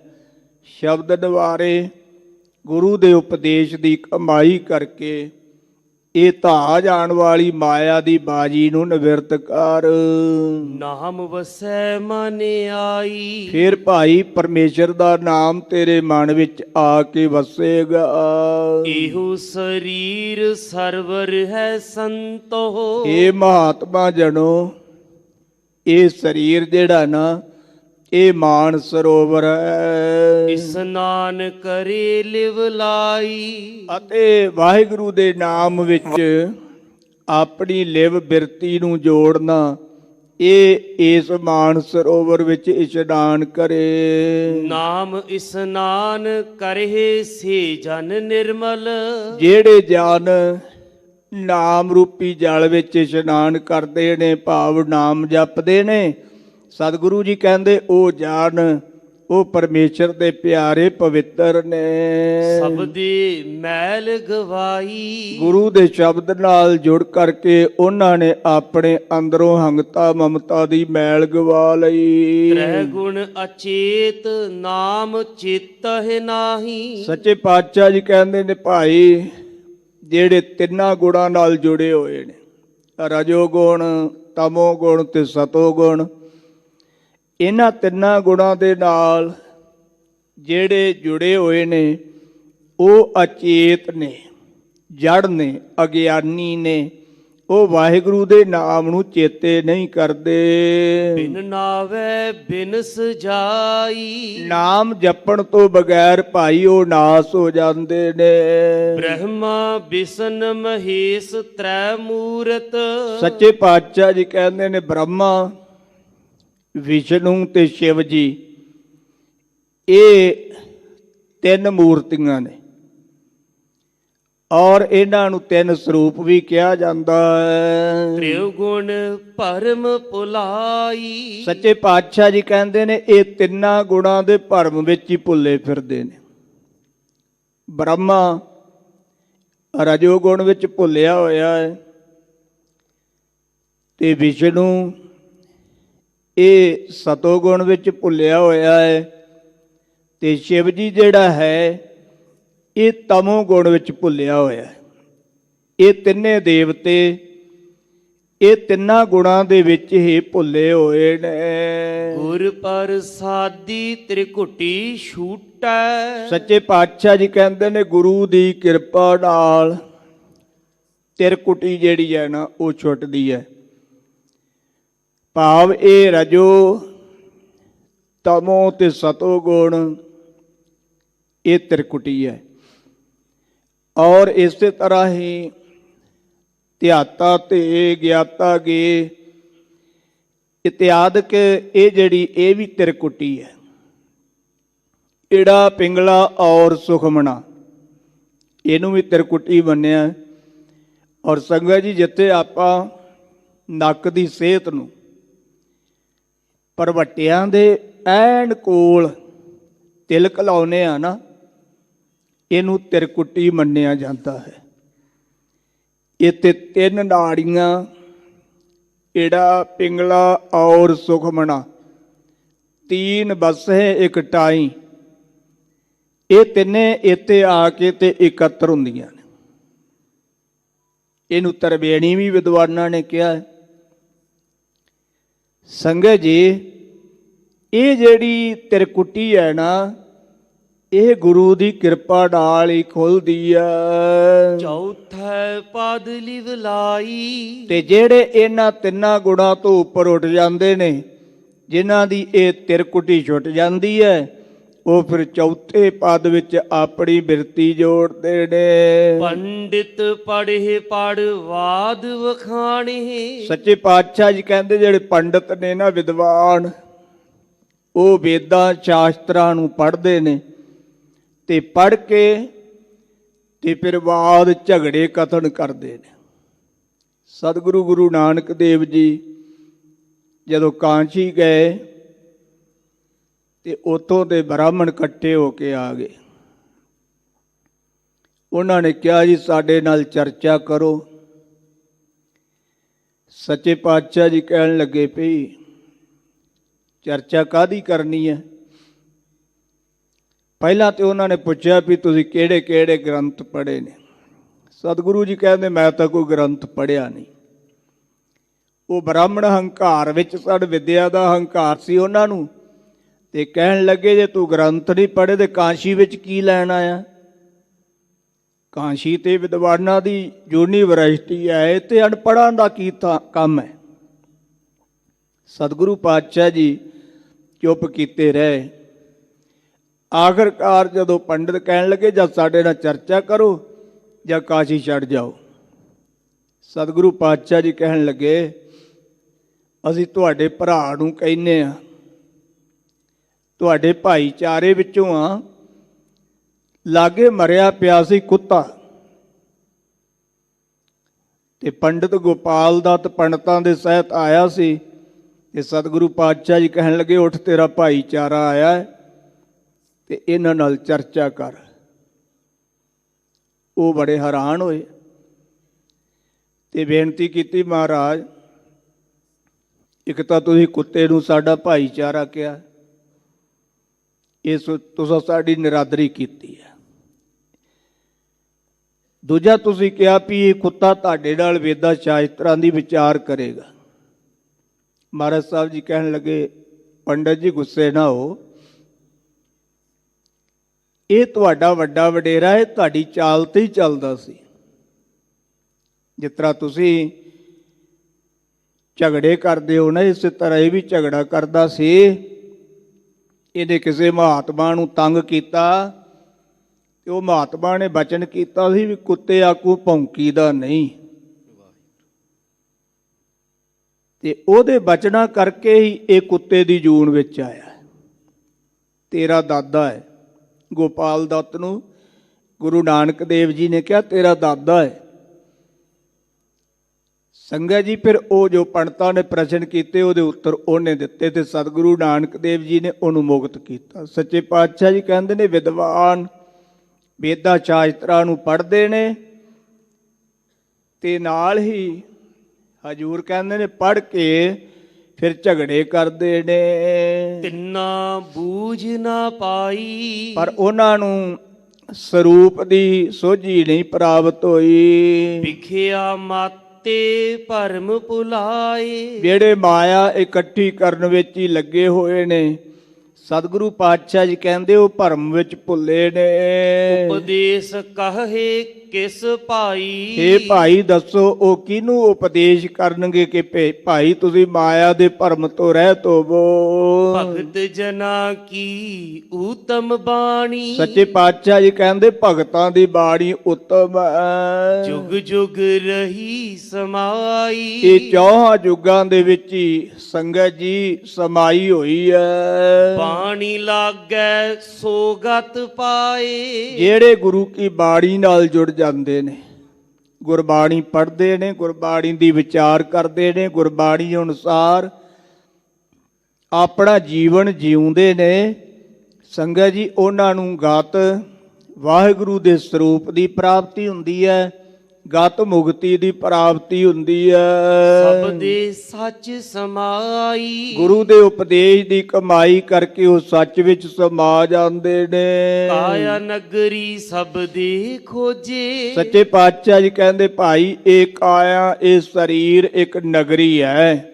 ਸ਼ਬਦ ਨਿਵਾਰੇ, ਗੁਰੂ ਦੇ ਉਪਦੇਸ਼ ਦੀ ਕਮਾਈ ਕਰਕੇ ਇਹ ਧਾ ਜਾਣ ਵਾਲੀ ਮਾਇਆ ਦੀ ਬਾਜੀ ਨੂੰ ਨਿਵਰਤ ਕਰ। ਨਾਮ ਵਸੈ ਮਨ ਆਈ। ਫਿਰ ਭਾਈ ਪਰਮੇਸ਼ਰ ਦਾ ਨਾਮ ਤੇਰੇ ਮਨ ਵਿੱਚ ਆ ਕੇ ਵਸੇਗਾ। ਇਹੋ ਸਰੀਰ ਸਰਵਰ ਹੈ ਸੰਤੋ। ਇਹ ਮਹਾਤਮਾ ਜਨੋ, ਇਹ ਸਰੀਰ ਜਿਹੜਾ ਨਾ, ਇਹ ਮਾਨ ਸਰੋਵਰ ਹੈ। ਇਸਨਾਨ ਕਰੇ ਲਿਵ ਲਾਈ। ਅਤੇ ਵਾਹਿਗੁਰੂ ਦੇ ਨਾਮ ਵਿੱਚ ਆਪਣੀ ਲਿਵ ਬਿਰਤੀ ਨੂੰ ਜੋੜਨਾ, ਇਹ ਇਸ ਮਾਨ ਸਰੋਵਰ ਵਿੱਚ ਇਸ਼ਨਾਨ ਕਰੇ। ਨਾਮ ਇਸਨਾਨ ਕਰੇ ਸੇ ਜਨ ਨਿਰਮਲ। ਜਿਹੜੇ ਜਨ ਨਾਮ ਰੂਪੀ ਜਲ ਵਿੱਚ ਇਸ਼ਨਾਨ ਕਰਦੇ ਨੇ, ਭਾਵ ਨਾਮ ਜਪਦੇ ਨੇ, ਸਤਿਗੁਰੂ ਜੀ ਕਹਿੰਦੇ ਉਹ ਜਨ, ਉਹ ਪਰਮੇਸ਼ਰ ਦੇ ਪਿਆਰੇ ਪਵਿੱਤਰ ਨੇ। ਸਭ ਦੀ ਮੈਲ ਗਵਾਈ। ਗੁਰੂ ਦੇ ਸ਼ਬਦ ਨਾਲ ਜੁੜ ਕਰਕੇ ਉਹਨਾਂ ਨੇ ਆਪਣੇ ਅੰਦਰੋਂ ਹੰਗਤਾ ਮਮਤਾ ਦੀ ਮੈਲ ਗਵਾ ਲਈ। ਤ੍ਰੈ ਗੁਣ ਅਚੇਤ ਨਾਮ ਚੇਤਹਿ ਨਾਹੀ। ਸੱਚੇ ਪਾਤਸ਼ਾਹ ਜੀ ਕਹਿੰਦੇ ਨੇ ਭਾਈ, ਜਿਹੜੇ ਤਿੰਨਾਂ ਗੁਣਾਂ ਨਾਲ ਜੁੜੇ ਹੋਏ ਨੇ, ਰਜੋ ਗੁਣ, ਤਮੋ ਗੁਣ ਤੇ ਸਤੋ ਗੁਣ, ਇਹਨਾਂ ਤਿੰਨਾਂ ਗੁਣਾਂ ਦੇ ਨਾਲ ਜਿਹੜੇ ਜੁੜੇ ਹੋਏ ਨੇ ਉਹ ਅਚੇਤ ਨੇ, ਜੜ ਨੇ, ਅਗਿਆਨੀ ਨੇ, ਉਹ ਵਾਹਿਗੁਰੂ ਦੇ ਨਾਮ ਨੂੰ ਚੇਤੇ ਨਹੀਂ ਕਰਦੇ। ਬਿਨ ਨਾਵੇ ਬਿਨ ਸਜਾਈ, ਨਾਮ ਜਪਣ ਤੋਂ ਬਗੈਰ ਭਾਈ ਉਹ ਨਾਸ ਹੋ ਜਾਂਦੇ ਨੇ। ਬ੍ਰਹਮਾ ਵਿਸ਼ਨ ਮਹੇਸ਼ ਤ੍ਰੈ ਮੂਰਤ, ਸੱਚੇ ਪਾਤਸ਼ਾਹ ਜੀ ਕਹਿੰਦੇ ਨੇ ਬ੍ਰਹਮਾ, ਵਿਸ਼ਨੂੰ ਤੇ ਸ਼ਿਵ ਜੀ ਇਹ ਤਿੰਨ ਮੂਰਤੀਆਂ ਨੇ, ਔਰ ਇਹਨਾਂ ਨੂੰ ਤਿੰਨ ਸਰੂਪ ਵੀ ਕਿਹਾ ਜਾਂਦਾ ਹੈ। ਤ੍ਰਿਉ ਗੁਣ ਭਰਮ ਭੁਲਾਈ, ਸੱਚੇ ਪਾਤਸ਼ਾਹ ਜੀ ਕਹਿੰਦੇ ਨੇ ਇਹ ਤਿੰਨਾਂ ਗੁਣਾਂ ਦੇ ਭਰਮ ਵਿੱਚ ਹੀ ਭੁੱਲੇ ਫਿਰਦੇ ਨੇ। ਬ੍ਰਹਮਾ ਰਜੋ ਗੁਣ ਵਿੱਚ ਭੁੱਲਿਆ ਹੋਇਆ ਹੈ, ਤੇ ਵਿਸ਼ਨੂੰ ਇਹ ਸਤੋ ਗੁਣ ਵਿੱਚ ਭੁੱਲਿਆ ਹੋਇਆ ਹੈ, ਤੇ ਸ਼ਿਵ ਜੀ ਜਿਹੜਾ ਹੈ ਇਹ ਤਮੋ ਗੁਣ ਵਿੱਚ ਭੁੱਲਿਆ ਹੋਇਆ ਹੈ। ਇਹ ਤਿੰਨੇ ਦੇਵਤੇ ਇਹ ਤਿੰਨਾਂ ਗੁਣਾਂ ਦੇ ਵਿੱਚ ਹੀ ਭੁੱਲੇ ਹੋਏ ਨੇ। ਗੁਰ ਪ੍ਰਸਾਦੀ ਤ੍ਰਿਕੁਟੀ ਛੂਟੈ, ਸੱਚੇ ਪਾਤਸ਼ਾਹ ਜੀ ਕਹਿੰਦੇ ਨੇ ਗੁਰੂ ਦੀ ਕਿਰਪਾ ਨਾਲ ਤ੍ਰਿਕੁਟੀ ਜਿਹੜੀ ਹੈ ਨਾ ਉਹ ਛੁੱਟਦੀ ਹੈ। ਭਾਵ ਇਹ ਰਜੋ ਤਮੋ ਤੇ ਸਤੋ ਗੁਣ ਇਹ ਤ੍ਰਿਕੁਟੀ ਹੈ। ਔਰ ਇਸੇ ਤਰ੍ਹਾਂ ਹੀ ਧਿਆਤਾ ਤੇ ਗਿਆਤਾ ਗੇ ਇਤਿਆਦਿਕ ਇਹ ਜਿਹੜੀ ਇਹ ਵੀ ਤ੍ਰਿਕੁਟੀ ਹੈ। ਈੜਾ ਪਿੰਗਲਾ ਔਰ ਸੁਖਮਣਾ ਇਹਨੂੰ ਵੀ ਤ੍ਰਿਕੁਟੀ ਮੰਨਿਆ। ਔਰ ਸੰਗਤ ਜੀ ਜਿੱਥੇ ਆਪਾਂ ਨੱਕ ਦੀ ਸਿਹਤ ਨੂੰ ਭਰਵੱਟਿਆਂ ਦੇ ਐਨ ਕੋਲ ਤਿਲਕ ਲਾਉਨੇ ਆ ਨਾ, ਇਹਨੂੰ ਤ੍ਰਿਕੁਟੀ ਮੰਨਿਆ ਜਾਂਦਾ ਹੈ। ਇੱਥੇ ਤਿੰਨ ਨਾੜੀਆਂ ਈੜਾ ਪਿੰਗਲਾ ਔਰ ਸੁਖਮਣਾ, ਤੀਨ ਬਸੇ ਇੱਕ ਟਾਈ, ਇਹ ਤਿੰਨੇ ਇੱਥੇ ਆ ਕੇ ਤੇ ਇਕੱਤਰ ਹੁੰਦੀਆਂ ਨੇ। ਇਹਨੂੰ ਤਰਵੇਣੀ ਵੀ ਵਿਦਵਾਨਾਂ ਨੇ ਕਿਹਾ ਹੈ। ਸੰਗਤ ਜੀ ਇਹ ਜਿਹੜੀ ਤ੍ਰਿਕੁਟੀ ਹੈ ਨਾ ਇਹ ਗੁਰੂ ਦੀ ਕਿਰਪਾ ਨਾਲ ਹੀ ਖੁੱਲਦੀ ਹੈ। ਚੌਥੈ ਪਦ ਲਿਵ ਲਾਈ, ਤੇ ਜਿਹੜੇ ਇਹਨਾਂ ਤਿੰਨਾਂ ਗੁਣਾਂ ਤੋਂ ਉੱਪਰ ਉੱਠ ਜਾਂਦੇ ਨੇ, ਜਿਨ੍ਹਾਂ ਦੀ ਇਹ ਤ੍ਰਿਕੁਟੀ ਛੁੱਟ ਜਾਂਦੀ ਹੈ, ਉਹ ਫਿਰ ਚੌਥੇ ਪਦ ਵਿੱਚ ਆਪਣੀ ਬਿਰਤੀ ਜੋੜਦੇ ਨੇ। ਪੰਡਿਤ ਪੜ੍ਹੇ ਪੜ੍ਹ ਵਾਦ ਵਖਾਣੇ, ਸੱਚੇ ਪਾਤਸ਼ਾਹ ਜੀ ਕਹਿੰਦੇ ਜਿਹੜੇ ਪੰਡਿਤ ਨੇ ਨਾ ਵਿਦਵਾਨ, ਉਹ ਵੇਦਾਂ ਸ਼ਾਸਤਰਾਂ ਨੂੰ ਪੜ੍ਹਦੇ ਨੇ ਤੇ ਪੜ੍ਹ ਕੇ ਤੇ ਫਿਰ ਵਾਦ ਝਗੜੇ ਕਥਨ ਕਰਦੇ ਨੇ। ਸਤਿਗੁਰੂ ਗੁਰੂ ਨਾਨਕ ਦੇਵ ਜੀ ਜਦੋਂ ਕਾਂਚੀ ਗਏ ਤੇ ਉੱਥੋਂ ਦੇ ਬ੍ਰਾਹਮਣ ਇਕੱਠੇ ਹੋ ਕੇ ਆ ਗਏ। ਉਹਨਾਂ ਨੇ ਕਿਹਾ ਜੀ ਸਾਡੇ ਨਾਲ ਚਰਚਾ ਕਰੋ। ਸੱਚੇ ਪਾਤਸ਼ਾਹ ਜੀ ਕਹਿਣ ਲੱਗੇ ਭਈ ਚਰਚਾ ਕਾਹਦੀ ਕਰਨੀ ਹੈ। ਪਹਿਲਾਂ ਤੇ ਉਹਨਾਂ ਨੇ ਪੁੱਛਿਆ ਵੀ ਤੁਸੀਂ ਕਿਹੜੇ ਕਿਹੜੇ ਗ੍ਰੰਥ ਪੜ੍ਹੇ ਨੇ। ਸਤਿਗੁਰੂ ਜੀ ਕਹਿੰਦੇ ਮੈਂ ਤਾਂ ਕੋਈ ਗ੍ਰੰਥ ਪੜ੍ਹਿਆ ਨਹੀਂ। ਉਹ ਬ੍ਰਾਹਮਣ ਹੰਕਾਰ ਵਿੱਚ ਸੜ ਵਿਦਿਆ ਦਾ ਹੰਕਾਰ ਸੀ ਉਹਨਾਂ ਨੂੰ, ਤੇ ਕਹਿਣ ਲੱਗੇ ਜੇ ਤੂੰ ਗ੍ਰੰਥ ਨਹੀਂ ਪੜ੍ਹੇ ਤੇ ਕਾਂਸ਼ੀ ਵਿੱਚ ਕੀ ਲੈਣ ਆਇਆ। ਕਾਂਸ਼ੀ ਤੇ ਵਿਦਵਾਨਾਂ ਦੀ ਯੂਨੀਵਰਸਿਟੀ ਹੈ, ਤੇ ਅਨਪੜ੍ਹਾਂ ਦਾ ਕੀ ਕੰਮ ਹੈ। ਸਤਿਗੁਰੂ ਪਾਤਸ਼ਾਹ ਜੀ ਚੁੱਪ ਕੀਤੇ ਰਹੇ। ਆਖਰਕਾਰ ਜਦੋਂ ਪੰਡਿਤ ਕਹਿਣ ਲੱਗੇ ਜਾਂ ਸਾਡੇ ਨਾਲ ਚਰਚਾ ਕਰੋ ਜਾਂ ਕਾਸ਼ੀ ਛੱਡ ਜਾਓ, ਸਤਿਗੁਰੂ ਪਾਤਸ਼ਾਹ ਜੀ ਕਹਿਣ ਲੱਗੇ ਅਸੀਂ ਤੁਹਾਡੇ ਭਰਾ ਨੂੰ ਕਹਿੰਦੇ ਆ, ਤੁਹਾਡੇ ਭਾਈਚਾਰੇ ਵਿੱਚੋਂ ਆ। ਲਾਗੇ ਮਰਿਆ ਪਿਆ ਸੀ ਕੁੱਤਾ, ਤੇ ਪੰਡਿਤ ਗੋਪਾਲ ਦੱਤ ਪੰਡਤਾਂ ਦੇ ਸਹਿਤ ਆਇਆ ਸੀ, ਤੇ ਸਤਿਗੁਰੂ ਪਾਤਸ਼ਾਹ ਜੀ ਕਹਿਣ ਲੱਗੇ ਉੱਠ ਤੇਰਾ ਭਾਈਚਾਰਾ ਆਇਆ ਹੈ ਤੇ ਇਹਨਾਂ ਨਾਲ ਚਰਚਾ ਕਰ। ਉਹ ਬੜੇ ਹੈਰਾਨ ਹੋਏ ਤੇ ਬੇਨਤੀ ਕੀਤੀ ਮਹਾਰਾਜ ਇੱਕ ਤਾਂ ਤੁਸੀਂ ਕੁੱਤੇ ਨੂੰ ਸਾਡਾ ਭਾਈਚਾਰਾ ਕਿਹਾ, ਇਸ ਤੁਸੀਂ ਸਾਡੀ ਨਿਰਾਦਰੀ ਕੀਤੀ ਹੈ। ਦੂਜਾ ਤੁਸੀਂ ਕਿਹਾ ਵੀ ਇਹ ਕੁੱਤਾ ਤੁਹਾਡੇ ਨਾਲ ਵੇਦਾਂ ਸ਼ਾਸਤਰਾਂ ਦੀ ਵਿਚਾਰ ਕਰੇਗਾ। ਮਹਾਰਾਜ ਸਾਹਿਬ ਜੀ ਕਹਿਣ ਲੱਗੇ ਪੰਡਤ ਜੀ ਗੁੱਸੇ ਨਾ ਹੋ, ਇਹ ਤੁਹਾਡਾ ਵੱਡਾ ਵਡੇਰਾ ਹੈ, ਤੁਹਾਡੀ ਚਾਲ ਤੇ ਹੀ ਚੱਲਦਾ ਸੀ। ਜਿਸ ਤਰ੍ਹਾਂ ਤੁਸੀਂ ਝਗੜੇ ਕਰਦੇ ਹੋ ਨਾ, ਇਸੇ ਤਰ੍ਹਾਂ ਇਹ ਵੀ ਝਗੜਾ ਕਰਦਾ ਸੀ। ਇਹਨੇ ਕਿਸੇ ਮਹਾਤਮਾ ਨੂੰ ਤੰਗ ਕੀਤਾ ਤੇ ਉਹ ਮਹਾਤਮਾ ਨੇ ਬਚਨ ਕੀਤਾ ਸੀ ਵੀ ਕੁੱਤੇ ਆਕੂ ਭੌਂਕੀ ਦਾ ਨਹੀਂ, ਤੇ ਉਹਦੇ ਬਚਨਾਂ ਕਰਕੇ ਹੀ ਇਹ ਕੁੱਤੇ ਦੀ ਜੂਨ ਵਿੱਚ ਆਇਆ। ਤੇਰਾ ਦਾਦਾ ਹੈ, ਗੋਪਾਲ ਦੱਤ ਨੂੰ ਗੁਰੂ ਨਾਨਕ ਦੇਵ ਜੀ ਨੇ ਕਿਹਾ ਤੇਰਾ ਦਾਦਾ ਹੈ। ਸੰਗਤ ਜੀ, ਫਿਰ ਉਹ ਜੋ ਪੰਡਤਾਂ ਨੇ ਪ੍ਰਸ਼ਨ ਕੀਤੇ ਉਹਦੇ ਉੱਤਰ ਉਹਨੇ ਦਿੱਤੇ ਤੇ ਸਤਿਗੁਰੂ ਨਾਨਕ ਦੇਵ ਜੀ ਨੇ ਉਹਨੂੰ ਮੁਕਤ ਕੀਤਾ। ਸੱਚੇ ਪਾਤਸ਼ਾਹ ਜੀ ਕਹਿੰਦੇ ਨੇ ਵਿਦਵਾਨ ਵੇਦਾਂ ਸ਼ਾਸਤਰਾਂ ਨੂੰ ਪੜ੍ਹਦੇ ਨੇ ਤੇ ਨਾਲ ਹੀ ਹਜੂਰ ਕਹਿੰਦੇ ਨੇ ਪੜ੍ਹ ਕੇ ਫਿਰ ਝਗੜੇ ਕਰਦੇ ਨੇ, ਤਿੰਨਾ ਬੂਝ ਨਾ ਪਾਈ। ਪਰ ਉਹਨਾਂ ਨੂੰ ਸਰੂਪ ਦੀ ਸੋਝੀ ਨਹੀਂ ਪ੍ਰਾਪਤ ਹੋਈ। ਵਿਖਿਆ ਮਾਤੇ ਭਰਮ ਭੁਲਾਏ। ਜਿਹੜੇ ਮਾਇਆ ਇਕੱਠੀ ਕਰਨ ਵਿੱਚ ਹੀ ਲੱਗੇ ਹੋਏ ਨੇ, ਸਤਿਗੁਰੂ ਪਾਤਸ਼ਾਹ ਜੀ ਕਹਿੰਦੇ ਉਹ ਭਰਮ ਵਿੱਚ ਭੁੱਲੇ ਨੇ। ਉਪਦੇਸ਼ ਕਹੇ ਕਿਸ ਭਾਈ। ਇਹ ਭਾਈ ਦੱਸੋ ਉਹ ਕਿਹਨੂੰ ਉਪਦੇਸ਼ ਕਰਨਗੇ ਕਿ ਭਾਈ ਤੁਸੀਂ ਮਾਇਆ ਦੇ ਭਰਮ ਤੋਂ ਰਹਿਤ ਹੋਵੋ। ਭਗਤ ਜਨਾ ਕੀ ਊਤਮ ਬਾਣੀ। ਸੱਚੇ ਪਾਤਸ਼ਾਹ ਜੀ ਕਹਿੰਦੇ ਭਗਤਾਂ ਦੀ ਬਾਣੀ ਉੱਤਮ ਹੈ, ਜੁਗ ਜੁਗ ਰਹੀ ਸਮਾਈ। ਇਹ ਚੌਹਾਂ ਯੁੱਗਾਂ ਦੇ ਵਿੱਚ ਹੀ ਸੰਗਤ ਜੀ ਸਮਾਈ ਹੋਈ ਹੈ। ਬਾਣੀ ਲਾਗੈ ਸੋਗਤ ਪਾਏ। ਜਿਹੜੇ ਗੁਰੂ ਕੀ ਬਾਣੀ ਨਾਲ ਜੁੜ ਜਾਂਦੇ ਨੇ, ਗੁਰਬਾਣੀ ਪੜ੍ਹਦੇ ਨੇ, ਗੁਰਬਾਣੀ ਦੀ ਵਿਚਾਰ ਕਰਦੇ ਨੇ, ਗੁਰਬਾਣੀ ਅਨੁਸਾਰ ਆਪਣਾ ਜੀਵਨ ਜਿਉਂਦੇ ਨੇ, ਸੰਗਤ ਜੀ ਉਹਨਾਂ ਨੂੰ ਗਤ ਵਾਹਿਗੁਰੂ ਦੇ ਸਰੂਪ ਦੀ ਪ੍ਰਾਪਤੀ ਹੁੰਦੀ ਹੈ, ਗਤ ਮੁਕਤੀ ਦੀ ਪ੍ਰਾਪਤੀ ਹੁੰਦੀ ਹੈ। ਸਭ ਦੇ ਸੱਚ ਸਮਾਈ। ਗੁਰੂ ਦੇ ਉਪਦੇਸ਼ ਦੀ ਕਮਾਈ ਕਰਕੇ ਉਹ ਸੱਚ ਵਿੱਚ ਸਮਾ ਜਾਂਦੇ ਨੇ। ਕਾਇਆ ਨਗਰੀ ਸਭ ਦੇ ਖੋਜੇ। ਸੱਚੇ ਪਾਤਸ਼ਾਹ ਜੀ ਕਹਿੰਦੇ ਭਾਈ ਇਹ ਕਾਇਆ, ਇਹ ਸਰੀਰ ਇੱਕ ਨਗਰੀ ਹੈ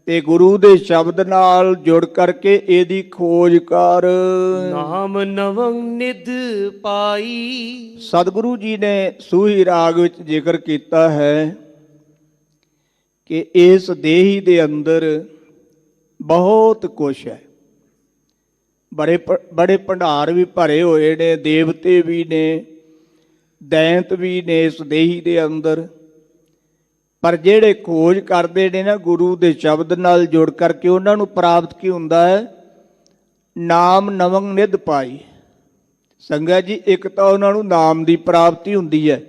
ਤੇ ਗੁਰੂ ਦੇ ਸ਼ਬਦ ਨਾਲ ਜੁੜ ਕਰਕੇ ਇਹਦੀ ਖੋਜ ਕਰ। ਨਾਮ ਨਵੰ ਨਿਧ ਪਾਈ। ਸਤਿਗੁਰੂ ਜੀ ਨੇ ਸੂਹੀ ਰਾਗ ਵਿੱਚ ਜ਼ਿਕਰ ਕੀਤਾ ਹੈ ਕਿ ਇਸ ਦੇਹੀ ਦੇ ਅੰਦਰ ਬਹੁਤ ਕੁਛ ਹੈ, ਬੜੇ ਭੰਡਾਰ ਵੀ ਭਰੇ ਹੋਏ ਨੇ, ਦੇਵਤੇ ਵੀ ਨੇ, ਦੈਂਤ ਵੀ ਨੇ ਇਸ ਦੇਹੀ ਦੇ ਅੰਦਰ। ਪਰ ਜਿਹੜੇ ਖੋਜ ਕਰਦੇ ਨੇ ਨਾ ਗੁਰੂ ਦੇ ਸ਼ਬਦ ਨਾਲ ਜੁੜ ਕਰਕੇ, ਉਹਨਾਂ ਨੂੰ ਪ੍ਰਾਪਤ ਕੀ ਹੁੰਦਾ ਹੈ? ਨਾਮ ਨਵੰ ਨਿਧ ਪਾਈ। ਸੰਗਤ ਜੀ, ਇੱਕ ਤਾਂ ਉਹਨਾਂ ਨੂੰ ਨਾਮ ਦੀ ਪ੍ਰਾਪਤੀ ਹੁੰਦੀ ਹੈ,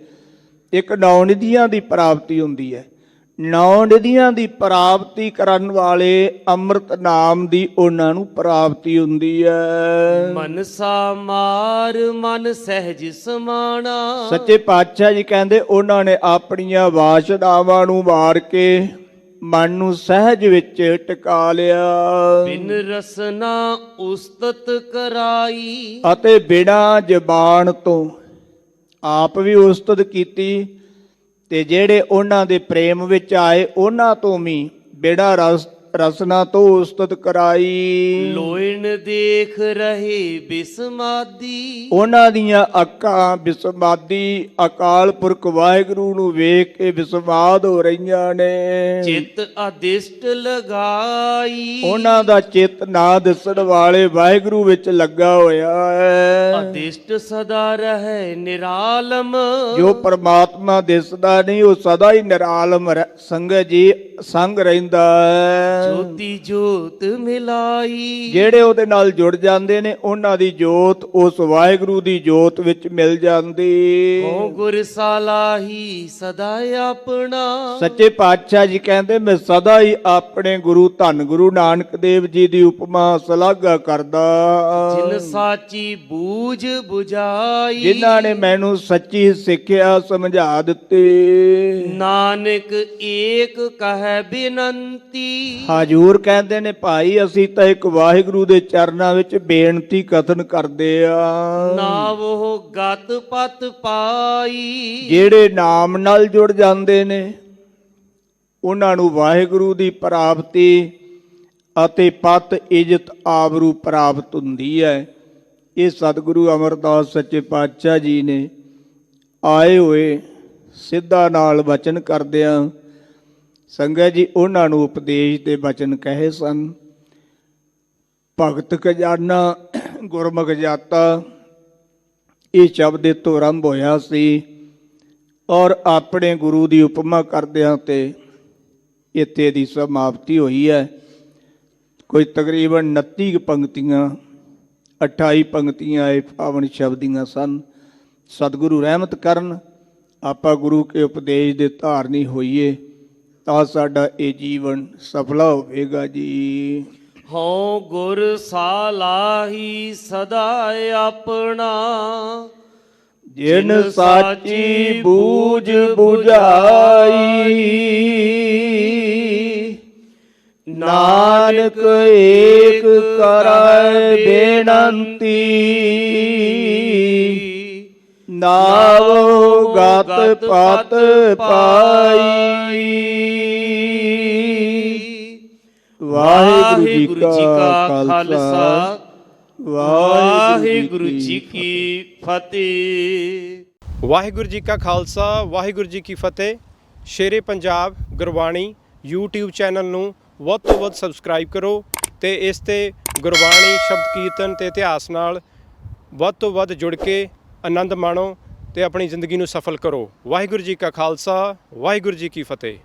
ਇੱਕ ਨੌ ਨਿਧੀਆਂ ਦੀ ਪ੍ਰਾਪਤੀ ਹੁੰਦੀ ਹੈ। ਨੌ ਨਿਧੀਆਂ ਦੀ ਪ੍ਰਾਪਤੀ ਕਰਨ ਵਾਲੇ ਅੰਮ੍ਰਿਤ ਨਾਮ ਦੀ ਉਹਨਾਂ ਨੂੰ ਪ੍ਰਾਪਤੀ ਹੁੰਦੀ ਹੈ। ਮਨਸਾ ਮਾਰ ਮਨ ਸਹਿਜ ਸਮਾਣਾ। ਸੱਚੇ ਪਾਤਸ਼ਾਹ ਜੀ ਕਹਿੰਦੇ ਉਹਨਾਂ ਨੇ ਆਪਣੀਆਂ ਵਾਸਨਾਵਾਂ ਨੂੰ ਮਾਰ ਕੇ ਮਨ ਨੂੰ ਸਹਿਜ ਵਿੱਚ ਟਿਕਾ ਲਿਆ। ਬਿਨ ਰਸਨਾ ਉਸਤਤ ਕਰਾਈ। ਅਤੇ ਬਿਨਾਂ ਜ਼ਬਾਨ ਤੋਂ ਆਪ ਵੀ ਉਸਤਤ ਕੀਤੀ ਤੇ ਜਿਹੜੇ ਉਹਨਾਂ ਦੇ ਪ੍ਰੇਮ ਵਿੱਚ ਆਏ ਉਹਨਾਂ ਤੋਂ ਵੀ ਬਿਨਾਂ ਰਸਨਾ ਤੋਂ ਉਸਤਤ ਕਰਾਈ। ਲੋਇਣ ਦੇਖ ਰਹੇ ਬਿਸਮਾਦੀ। ਉਹਨਾਂ ਦੀਆਂ ਅੱਖਾਂ ਬਿਸਮਾਦੀ ਅਕਾਲ ਪੁਰਖ ਵਾਹਿਗੁਰੂ ਨੂੰ ਵੇਖ ਕੇ ਬਿਸਮਾਦ ਹੋ ਰਹੀਆਂ ਨੇ। ਚਿੱਤ ਅਦਿਸ਼ਟ ਲਗਾਈ। ਉਹਨਾਂ ਦਾ ਚਿੱਤ ਨਾ ਦਿਸਣ ਵਾਲੇ ਵਾਹਿਗੁਰੂ ਵਿੱਚ ਲੱਗਾ ਹੋਇਆ ਹੈ। ਅਦਿਸ਼ਟ ਸਦਾ ਰਹੇ ਨਿਰਾਲਮ। ਜੋ ਪਰਮਾਤਮਾ ਦਿਸਦਾ ਨਹੀਂ ਉਹ ਸਦਾ ਹੀ ਨਿਰਾਲਮ ਸੰਗਤ ਜੀ ਸੰਗ ਰਹਿੰਦਾ ਹੈ। ਜੋਤੀ ਜੋਤ ਮਿਲਾਈ। ਜਿਹੜੇ ਉਹਦੇ ਨਾਲ ਜੁੜ ਜਾਂਦੇ ਨੇ ਉਹਨਾਂ ਦੀ ਜੋਤ ਉਸ ਵਾਹਿਗੁਰੂ ਦੀ ਜੋਤ ਵਿੱਚ ਮਿਲ ਜਾਂਦੀ। ਹੋ ਗੁਰ ਸਾਲਾਹੀ ਸਦਾ ਆਪਣਾ। ਸੱਚੇ ਪਾਤਸ਼ਾਹ ਜੀ ਕਹਿੰਦੇ ਮੈਂ ਸਦਾ ਹੀ ਆਪਣੇ ਗੁਰੂ ਧੰਨ ਗੁਰੂ ਨਾਨਕ ਦੇਵ ਜੀ ਦੀ ਉਪਮਾ ਸ਼ਲਾਘਾ ਕਰਦਾ। ਜਿਨ ਸਾਚੀ ਬੂਝ 부ਝਾਈ। ਜਿਨ੍ਹਾਂ ਨੇ ਮੈਨੂੰ ਸੱਚੀ ਸਿੱਖਿਆ ਸਮਝਾ ਦਿੱਤੀ। ਨਾਨਕ ਏਕ ਕਹਿ ਬੇਨੰਤੀ। ਹਜੂਰ ਕਹਿੰਦੇ ਨੇ ਭਾਈ ਅਸੀਂ ਤਾਂ ਇੱਕ ਵਾਹਿਗੁਰੂ ਦੇ ਚਰਨਾਂ ਵਿੱਚ ਬੇਨਤੀ ਕਥਨ ਕਰਦੇ ਆ। ਨਾਮ ਉਹ ਗਤ ਪਤ ਪਾਈ। ਜਿਹੜੇ ਨਾਮ ਨਾਲ ਜੁੜ ਜਾਂਦੇ ਨੇ ਉਹਨਾਂ ਨੂੰ ਵਾਹਿਗੁਰੂ ਦੀ ਪ੍ਰਾਪਤੀ ਅਤੇ ਪਤ ਇੱਜ਼ਤ ਆਬਰੂ ਪ੍ਰਾਪਤ ਹੁੰਦੀ ਹੈ। ਇਹ ਸਤਿਗੁਰੂ ਅਮਰਦਾਸ ਸੱਚੇ ਪਾਤਸ਼ਾਹ ਜੀ ਨੇ ਆਏ ਹੋਏ ਸਿੱਧਾ ਨਾਲ ਵਚਨ ਕਰਦਿਆਂ ਸੰਗਤ ਜੀ ਉਹਨਾਂ ਨੂੰ ਉਪਦੇਸ਼ ਦੇ ਬਚਨ ਕਹੇ ਸਨ। ਭਗਤ ਖਜ਼ਾਨਾ ਗੁਰਮੁਖ ਜਾਤਾ ਇਹ ਸ਼ਬਦ ਇੱਥੋਂ ਆਰੰਭ ਹੋਇਆ ਸੀ ਔਰ ਆਪਣੇ ਗੁਰੂ ਦੀ ਉਪਮਾ ਕਰਦਿਆਂ ਤੇ ਇੱਥੇ ਦੀ ਸਮਾਪਤੀ ਹੋਈ ਹੈ। ਕੋਈ ਤਕਰੀਬਨ 29 ਪੰਕਤੀਆਂ 28 ਪੰਕਤੀਆਂ ਇਹ ਪਾਵਨ ਸ਼ਬਦੀਆਂ ਸਨ। ਸਤਿਗੁਰੂ ਰਹਿਮਤ ਕਰਨ ਆਪਾਂ ਗੁਰੂ ਕੇ ਉਪਦੇਸ਼ ਦੇ ਧਾਰਨੀ ਹੋਈਏ ਤਾਂ ਸਾਡਾ ਇਹ ਜੀਵਨ ਸਫਲਾ ਹੋਵੇਗਾ ਜੀ। ਹਉ ਗੁਰ ਸਾਲਾਹੀ ਸਦਾ ਆਪਣਾ, ਜਿਨ ਸਾਚੀ ਬੂਝ ਬੁਝਾਈ, ਨਾਨਕ ਏਕ ਕਰੈ ਬੇਨੰਤੀ, ਨਾਉ ਗਤ ਪਤ ਪਾਈ। ਵਾਹਿਗੁਰੂ ਜੀ ਕਾ ਖਾਲਸਾ, ਵਾਹਿਗੁਰੂ ਜੀ ਕੀ ਫਤਿਹ। ਵਾਹਿਗੁਰੂ ਜੀ ਕਾ ਖਾਲਸਾ, ਵਾਹਿਗੁਰੂ ਜੀ ਕੀ ਫਤਿਹ। ਸ਼ੇਰੇ ਪੰਜਾਬ ਗੁਰਬਾਣੀ YouTube ਚੈਨਲ ਨੂੰ ਵੱਧ ਤੋਂ ਵੱਧ ਸਬਸਕ੍ਰਾਈਬ ਕਰੋ ਤੇ ਇਸ ਤੇ ਗੁਰਬਾਣੀ ਸ਼ਬਦ ਕੀਰਤਨ ਤੇ ਇਤਿਹਾਸ ਨਾਲ ਵੱਧ ਤੋਂ ਵੱਧ ਜੁੜ ਕੇ ਆਨੰਦ ਮਾਣੋ ਤੇ ਆਪਣੀ ਜ਼ਿੰਦਗੀ ਨੂੰ ਸਫਲ ਕਰੋ। ਵਾਹਿਗੁਰੂ ਜੀ ਕਾ ਖਾਲਸਾ, ਵਾਹਿਗੁਰੂ ਜੀ ਕੀ ਫਤਿਹ।